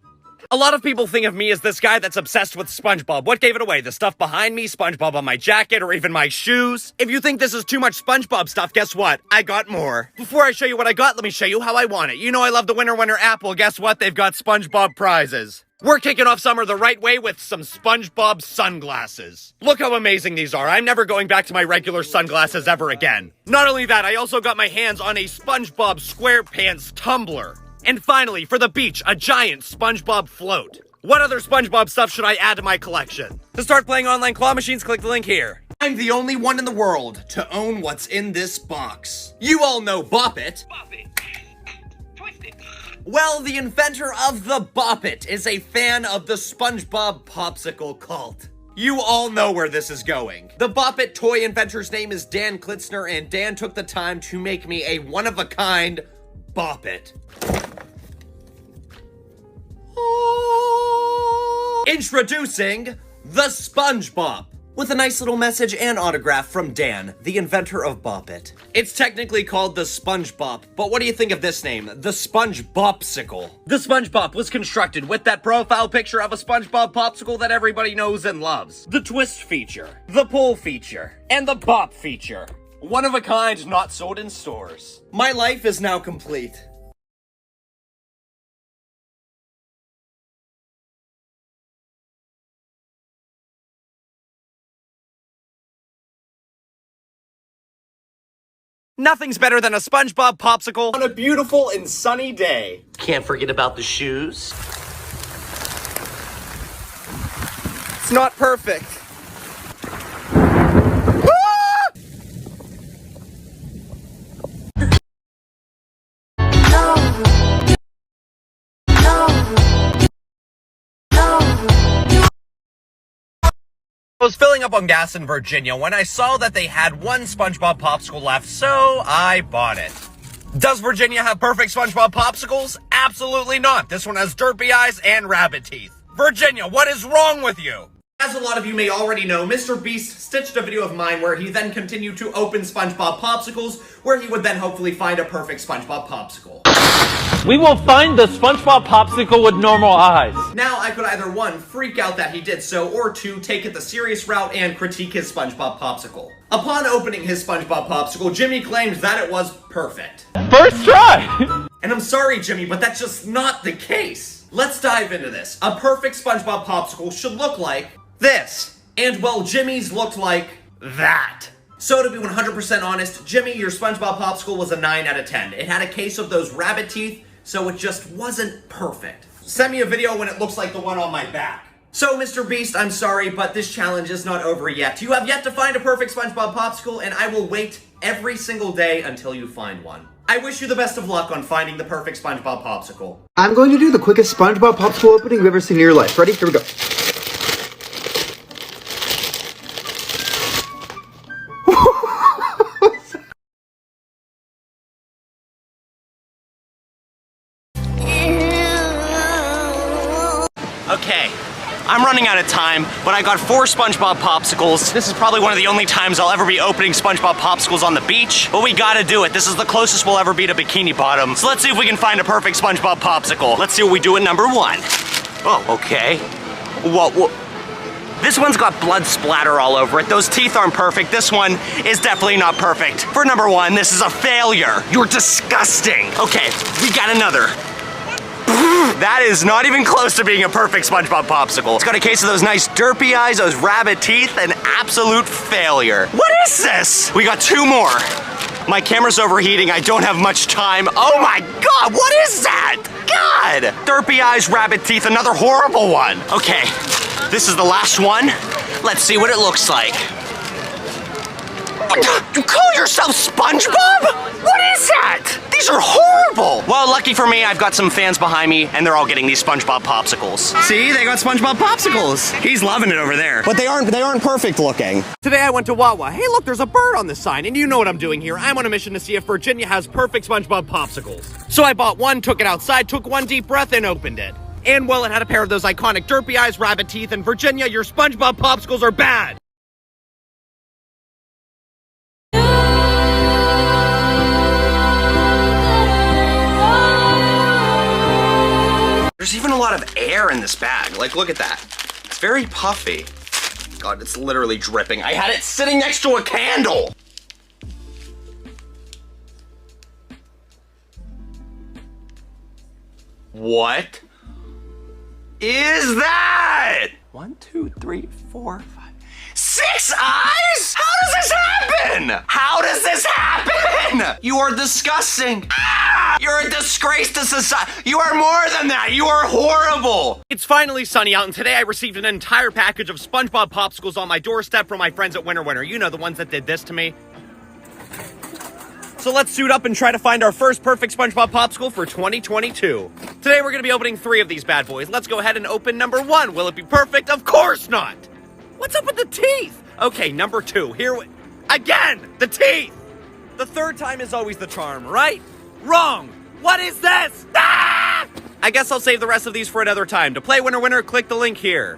A lot of people think of me as this guy that's obsessed with SpongeBob. What gave it away? The stuff behind me, SpongeBob on my jacket, or even my shoes? If you think this is too much SpongeBob stuff, guess what? I got more. Before I show you what I got, let me show you how I want it. You know I love the Winner Winner app. Well, guess what? They've got SpongeBob prizes. We're kicking off summer the right way with some SpongeBob sunglasses. Look how amazing these are. I'm never going back to my regular sunglasses ever again. Not only that, I also got my hands on a SpongeBob SquarePants tumbler. And finally, for the beach, a giant SpongeBob float. What other SpongeBob stuff should I add to my collection? To start playing online claw machines, click the link here. I'm the only one in the world to own what's in this box. You all know Bop It. Bop it. Twist it. Well, the inventor of the Bop It is a fan of the SpongeBob Popsicle cult. You all know where this is going. The Bop It toy inventor's name is Dan Klitzner, and Dan took the time to make me a one-of-a-kind Bop It. Introducing the SpongeBob, with a nice little message and autograph from Dan, the inventor of Bop It. It's technically called the SpongeBob, but what do you think of this name, the SpongeBopsicle? The SpongeBob was constructed with that profile picture of a SpongeBob popsicle that everybody knows and loves. The twist feature, the pull feature, and the bop feature. One of a kind, not sold in stores. My life is now complete. Nothing's better than a SpongeBob popsicle on a beautiful and sunny day. Can't forget about the shoes. It's not perfect. I was filling up on gas in Virginia when I saw that they had one SpongeBob popsicle left, so I bought it. Does Virginia have perfect SpongeBob popsicles? Absolutely not. This one has derpy eyes and rabbit teeth. Virginia, what is wrong with you? As a lot of you may already know, Mr. Beast stitched a video of mine where he then continued to open SpongeBob popsicles, where he would then hopefully find a perfect SpongeBob popsicle. We will find the SpongeBob popsicle with normal eyes. Now, I could either 1, freak out that he did so, or 2, take it the serious route and critique his SpongeBob popsicle. Upon opening his SpongeBob popsicle, Jimmy claimed that it was perfect. First try! And I'm sorry, Jimmy, but that's just not the case. Let's dive into this. A perfect SpongeBob popsicle should look like this. And, well, Jimmy's looked like that. So to be 100% honest, Jimmy, your SpongeBob popsicle was a 9 out of 10. It had a case of those rabbit teeth, so it just wasn't perfect. Send me a video when it looks like the one on my back. So, Mr. Beast, I'm sorry, but this challenge is not over yet. You have yet to find a perfect SpongeBob popsicle, and I will wait every single day until you find one. I wish you the best of luck on finding the perfect SpongeBob popsicle. I'm going to do the quickest SpongeBob popsicle opening you've ever seen in your life. Ready? Here we go. Okay, I'm running out of time, but I got 4 SpongeBob popsicles. This is probably one of the only times I'll ever be opening SpongeBob popsicles on the beach, but we gotta do it. This is the closest we'll ever be to Bikini Bottom. So let's see if we can find a perfect SpongeBob popsicle. Let's see what we do at number 1. Oh, okay. Whoa. This one's got blood splatter all over it. Those teeth aren't perfect. This one is definitely not perfect. For number 1, this is a failure. You're disgusting. Okay, we got another. That is not even close to being a perfect SpongeBob popsicle. It's got a case of those nice derpy eyes, those rabbit teeth, an absolute failure. What is this? We got 2 more. My camera's overheating, I don't have much time. Oh my God, what is that? God! Derpy eyes, rabbit teeth, another horrible one. Okay, this is the last one. Let's see what it looks like. You call yourself SpongeBob? What is that? These are horrible. Well, lucky for me, I've got some fans behind me, and they're all getting these SpongeBob popsicles. See, they got SpongeBob popsicles. He's loving it over there. But they aren't perfect looking. Today I went to Wawa. Hey, look, there's a bird on the sign, and you know what I'm doing here. I'm on a mission to see if Virginia has perfect SpongeBob popsicles. So I bought one, took it outside, took one deep breath, and opened it. And well, it had a pair of those iconic derpy eyes, rabbit teeth, and Virginia, your SpongeBob popsicles are bad. There's even a lot of air in this bag. Like, look at that. It's very puffy. God, it's literally dripping. I had it sitting next to a candle. What is that? 1, 2, 3, 4, 5. 6 eyes? How does this happen? How does this happen? You are disgusting. Ah! You're a disgrace to society. You are more than that. You are horrible. It's finally sunny out, and today I received an entire package of SpongeBob popsicles on my doorstep from my friends at Winter Winter. You know, the ones that did this to me. So let's suit up and try to find our first perfect SpongeBob popsicle for 2022. Today we're gonna be opening 3 of these bad boys. Let's go ahead and open number 1. Will it be perfect? Of course not. What's up with the teeth? Okay, number 2. Again, the teeth. The third time is always the charm, right? Wrong. What is this? Ah! I guess I'll save the rest of these for another time. To play Winner Winner, click the link here.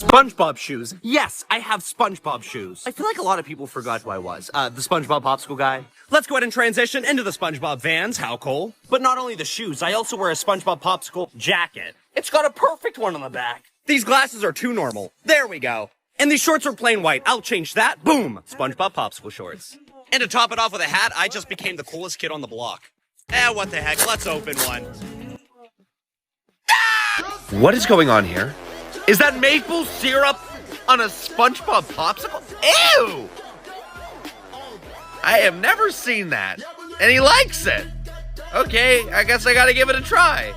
SpongeBob shoes. Yes, I have SpongeBob shoes. I feel like a lot of people forgot who I was. The SpongeBob popsicle guy. Let's go ahead and transition into the SpongeBob Vans. How cool. But not only the shoes, I also wear a SpongeBob popsicle jacket. It's got a perfect one on the back. These glasses are too normal. There we go. And these shorts are plain white. I'll change that. Boom. SpongeBob popsicle shorts. And to top it off with a hat, I just became the coolest kid on the block. What the heck? Let's open one. What is going on here? Is that maple syrup on a SpongeBob popsicle? Ew! I have never seen that. And he likes it. Okay, I guess I gotta give it a try.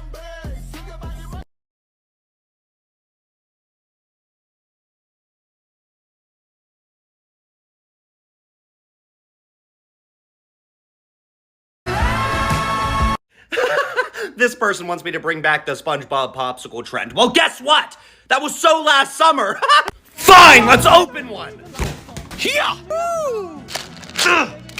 This person wants me to bring back the SpongeBob popsicle trend. Well, guess what? That was so last summer. Fine, let's open one. Yeah.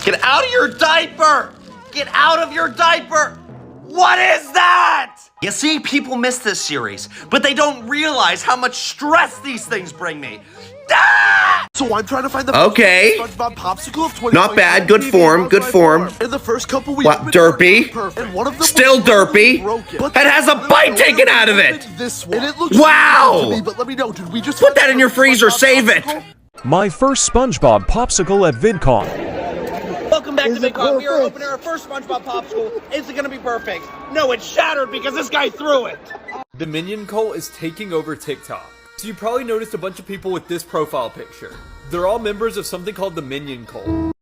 Get out of your diaper. Get out of your diaper. What is that? You see, people miss this series, but they don't realize how much stress these things bring me. Ah! So I'm trying to find the SpongeBob popsicle of 2022. Not bad. Good form. Good form. In the first couple weeks, derpy. And one of them Still derpy. It has a bite taken out of it. This one. And it looks wow. to me, but let me know, did we just put that in your freezer? Save it. My first SpongeBob popsicle at VidCon. Welcome back to VidCon. We are opening our first SpongeBob popsicle. Is it gonna be perfect? No, it's shattered because this guy threw it. The Minion cult is taking over TikTok. So you probably noticed a bunch of people with this profile picture. They're all members of something called the Minion cult.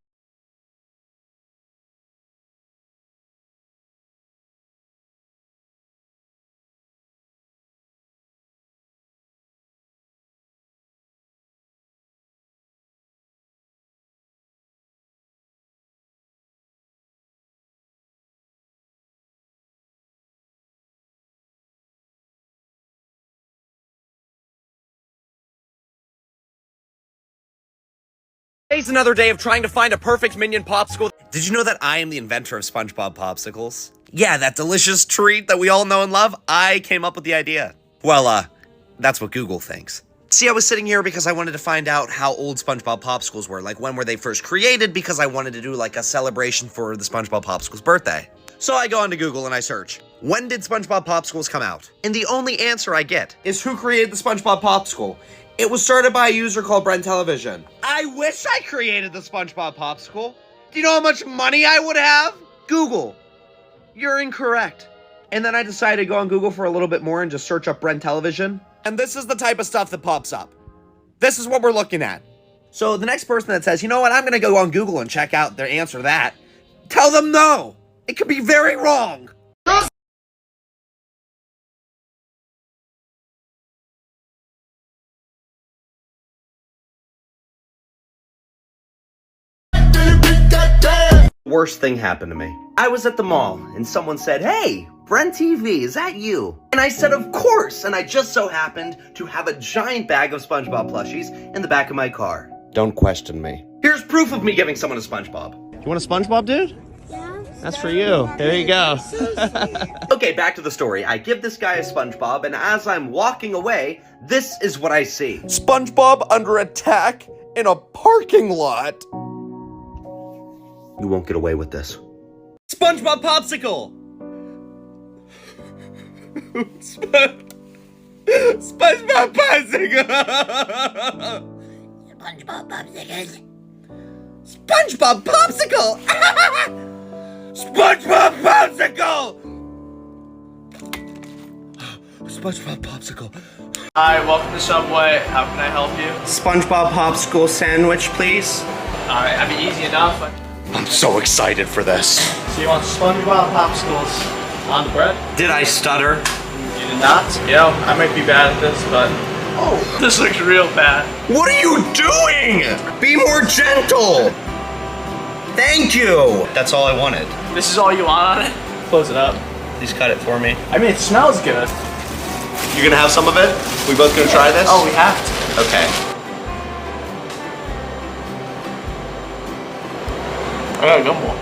Today's another day of trying to find a perfect Minion popsicle. Did you know that I am the inventor of SpongeBob popsicles? Yeah, that delicious treat that we all know and love. I came up with the idea. Well, that's what Google thinks. See, I was sitting here because I wanted to find out how old SpongeBob popsicles were. Like, when were they first created? Because I wanted to do, like, a celebration for the SpongeBob popsicle's birthday. So I go onto Google and I search, when did SpongeBob popsicles come out? And the only answer I get is who created the SpongeBob popsicle. It was started by a user called BrentTV. I wish I created the SpongeBob popsicle. Do you know how much money I would have? Google, you're incorrect. And then I decided to go on Google for a little bit more and just search up Brent Television. And this is the type of stuff that pops up. This is what we're looking at. So the next person that says, you know what, I'm gonna go on Google and check out their answer to that, tell them no. It could be very wrong. Worst thing happened to me. I was at the mall and someone said, hey, BrentTV, is that you? And I said, of course, and I just so happened to have a giant bag of SpongeBob plushies in the back of my car. Don't question me. Here's proof of me giving someone a SpongeBob. You want a SpongeBob, dude? Yeah. That's for you. There you go. Okay, back to the story. I give this guy a SpongeBob, and as I'm walking away, this is what I see. SpongeBob under attack in a parking lot. You won't get away with this. SpongeBob Popsicle! SpongeBob Popsicle! SpongeBob Popsicles. SpongeBob Popsicle! SpongeBob Popsicle! SpongeBob Popsicle. Hi, welcome to Subway. How can I help you? SpongeBob Popsicle sandwich, please. Alright, that'd be easy enough. I'm so excited for this. So you want SpongeBob popsicles on the bread? Did I stutter? You did not? You know, I might be bad at this, but this looks real bad. What are you doing? Be more gentle. Thank you. That's all I wanted. This is all you want on it? Close it up. Please cut it for me. I mean, it smells good. You're gonna have some of it? We both gonna try this? Oh, we have to. Okay. I got a gumball.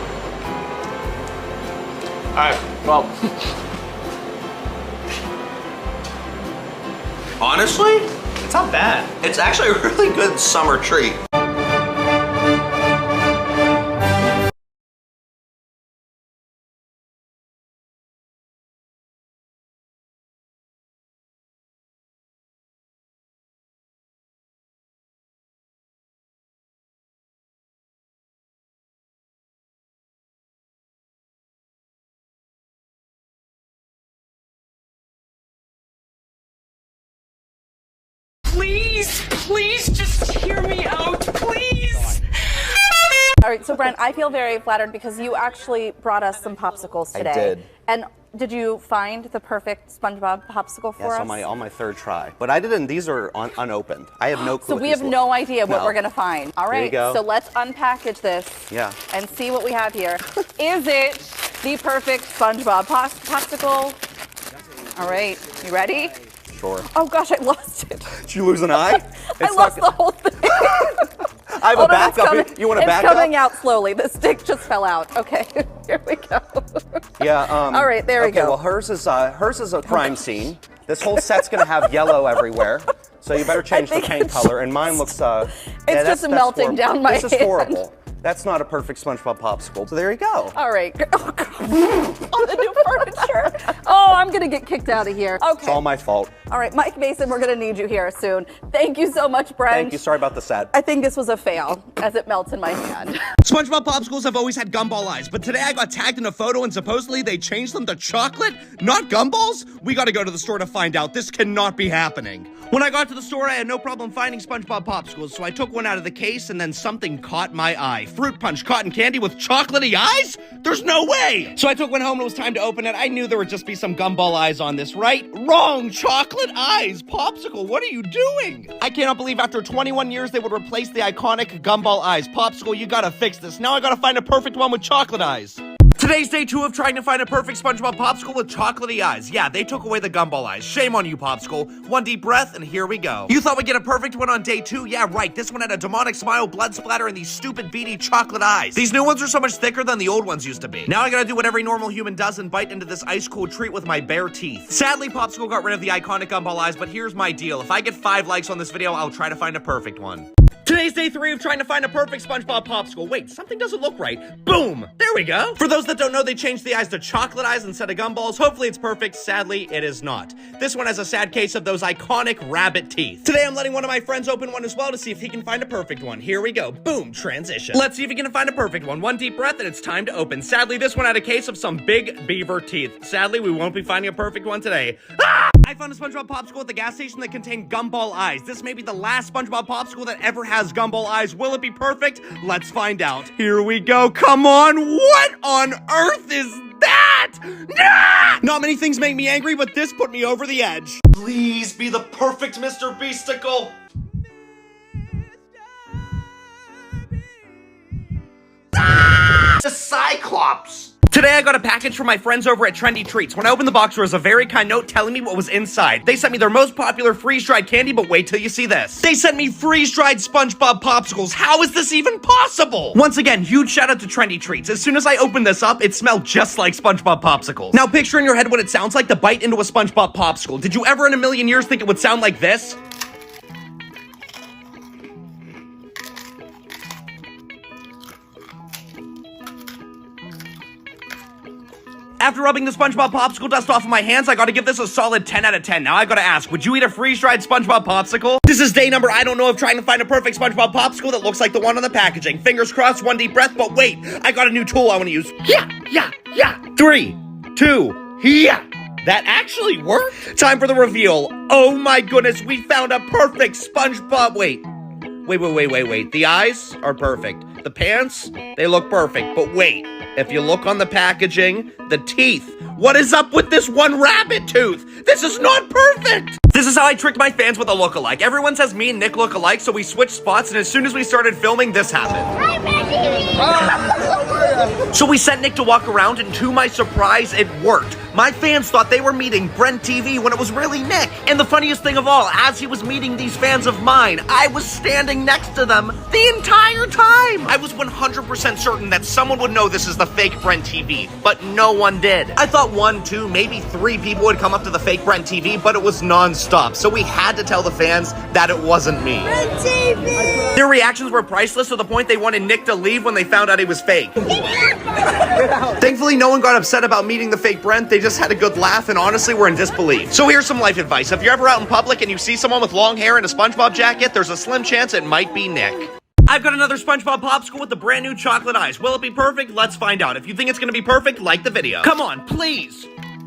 Alright, well. Honestly, It's not bad. it's actually a really good summer treat. Please just hear me out, please. All right, so Brent, I feel very flattered because you actually brought us some popsicles today. I did. And did you find the perfect SpongeBob popsicle for us? on my third try. But I didn't, these are unopened. I have no clue. So we have no idea what No. we're gonna find. All Here right, you go. so let's unpackage this Yeah. and see what we have here. Is it the perfect SpongeBob popsicle? All right, you ready? Sure. Oh gosh, I lost it. Did you lose an eye? I lost the whole thing. I have Hold a on, it's backup. coming- You want to back It's coming up? out slowly. The stick just fell out. Okay, here we go. Yeah. All right, there we okay, go. well, hers is a crime scene. This whole set's gonna have yellow everywhere, so you better change the think paint it's color. And mine looks. It's just melting horrible. down my This is hand. horrible. That's not a perfect SpongeBob popsicle. So there you go. All right. Oh, God. On the new furniture. Oh, I'm going to get kicked out of here. Okay. It's all my fault. All right, Mike Mason, we're going to need you here soon. Thank you so much, Brent. Thank you. Sorry about the set. I think this was a fail as it melts in my hand. SpongeBob popsicles have always had gumball eyes, but today I got tagged in a photo and supposedly they changed them to chocolate, not gumballs? We gotta go to the store to find out. This cannot be happening. When I got to the store, I had no problem finding SpongeBob popsicles, so I took one out of the case and then something caught my eye. Fruit punch cotton candy with chocolatey eyes? There's no way! So I took one home and it was time to open it. I knew there would just be some gumball eyes on this, right? Wrong! Chocolate eyes! Popsicle, what are you doing? I cannot believe after 21 years they would replace the iconic gumball eyes. Popsicle, you gotta fix this. Now I gotta find a perfect one with chocolate eyes. Today's day 2 of trying to find a perfect SpongeBob popsicle with chocolatey eyes. Yeah, they took away the gumball eyes. Shame on you, Popsicle. One deep breath, and here we go. You thought we'd get a perfect one on day 2? Yeah, right. This one had a demonic smile, blood splatter, and these stupid beady chocolate eyes. These new ones are so much thicker than the old ones used to be. Now I gotta do what every normal human does and bite into this ice-cold treat with my bare teeth. Sadly, Popsicle got rid of the iconic gumball eyes, but here's my deal. If I get 5 likes on this video, I'll try to find a perfect one. Today's day 3 of trying to find a perfect SpongeBob popsicle. Wait, something doesn't look right. Boom! There we go. For those that don't know, they changed the eyes to chocolate eyes instead of gumballs. Hopefully it's perfect. Sadly, it is not. This one has a sad case of those iconic rabbit teeth. Today I'm letting one of my friends open one as well to see if he can find a perfect one. Here we go. Boom, transition. Let's see if he can find a perfect one. One deep breath and it's time to open. Sadly, this one had a case of some big beaver teeth. Sadly, we won't be finding a perfect one today. Ah! I found a SpongeBob popsicle at the gas station that contained gumball eyes. This may be the last SpongeBob popsicle that ever has gumball eyes. Will it be perfect? Let's find out. Here we go. Come on. What on earth is that? Nah! Not many things make me angry, but this put me over the edge. Please be the perfect Mr. Beasticle. The Cyclops. Today I got a package from my friends over at Trendy Treats. When I opened the box, there was a very kind note telling me what was inside. They sent me their most popular freeze-dried candy, but wait till you see this. They sent me freeze-dried SpongeBob popsicles. How is this even possible? Once again, huge shout out to Trendy Treats. As soon as I opened this up, it smelled just like SpongeBob popsicles. Now picture in your head what it sounds like to bite into a SpongeBob popsicle. Did you ever in a million years think it would sound like this? After rubbing the SpongeBob popsicle dust off of my hands, I gotta give this a solid 10 out of 10. Now I gotta ask, would you eat a freeze-dried SpongeBob popsicle? This is day number I don't know of trying to find a perfect SpongeBob popsicle that looks like the one on the packaging. Fingers crossed, one deep breath, but wait, I got a new tool I wanna use. Yeah. 3, 2, yeah. That actually worked. Time for the reveal. Oh my goodness, we found a perfect SpongeBob. Wait. The eyes are perfect. The pants, they look perfect. But wait, if you look on the packaging, the teeth. What is up with this one rabbit tooth? This is not perfect. This is how I tricked my fans with a look-alike. Everyone says me and Nick look alike, so we switched spots, and as soon as we started filming, this happened. Hi, BrentTV! So we sent Nick to walk around, and to my surprise, it worked. My fans thought they were meeting BrentTV when it was really Nick. And the funniest thing of all, as he was meeting these fans of mine, I was standing next to them the entire time. I was 100% certain that someone would know this is the fake BrentTV, but no one did. I thought 1, 2, maybe 3 people would come up to the fake BrentTV, but it was non-stop, so we had to tell the fans that it wasn't me. BrentTV! Their reactions were priceless to the point they wanted Nick to leave when they found out he was fake. Thankfully, no one got upset about meeting the fake Brent. They just had a good laugh and honestly were in disbelief. So here's some life advice. If you're ever out in public and you see someone with long hair and a SpongeBob jacket, there's a slim chance it might be Nick. I've got another SpongeBob popsicle with the brand new chocolate eyes. Will it be perfect? Let's find out. If you think it's gonna be perfect, like the video. Come on, please.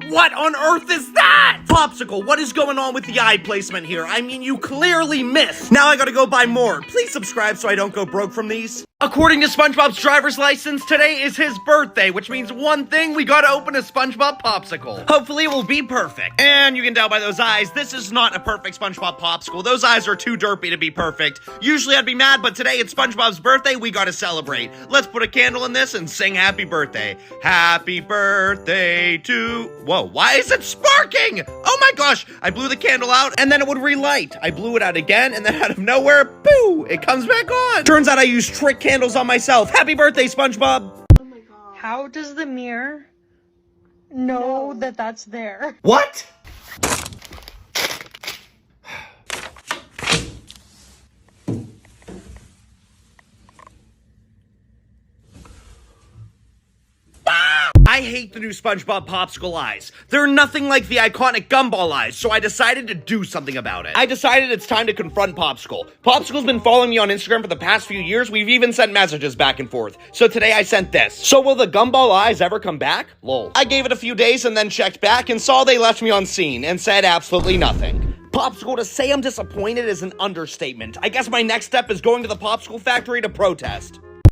What on earth is that? Popsicle, what is going on with the eye placement here? I mean, you clearly missed. Now I gotta go buy more. Please subscribe so I don't go broke from these. According to SpongeBob's driver's license, today is his birthday, which means one thing, we gotta open a SpongeBob popsicle. Hopefully it will be perfect. And you can tell by those eyes, this is not a perfect SpongeBob popsicle. Those eyes are too derpy to be perfect. Usually I'd be mad, but today it's SpongeBob's birthday, we gotta celebrate. Let's put a candle in this and sing happy birthday. Happy birthday to... Whoa, why is it sparking? Oh my gosh, I blew the candle out and then it would relight. I blew it out again and then out of nowhere, boo, it comes back on. Turns out I used trick candles on myself. Happy birthday, SpongeBob. Oh my God. How does the mirror know that that's there? What? I hate the new SpongeBob popsicle eyes. They're nothing like the iconic gumball eyes, so I decided to do something about it. I decided it's time to confront Popsicle. Popsicle's been following me on Instagram for the past few years. We've even sent messages back and forth. So today I sent this. So will the gumball eyes ever come back? Lol. I gave it a few days and then checked back and saw they left me on scene and said absolutely nothing. Popsicle, to say I'm disappointed is an understatement. I guess my next step is going to the Popsicle factory to protest.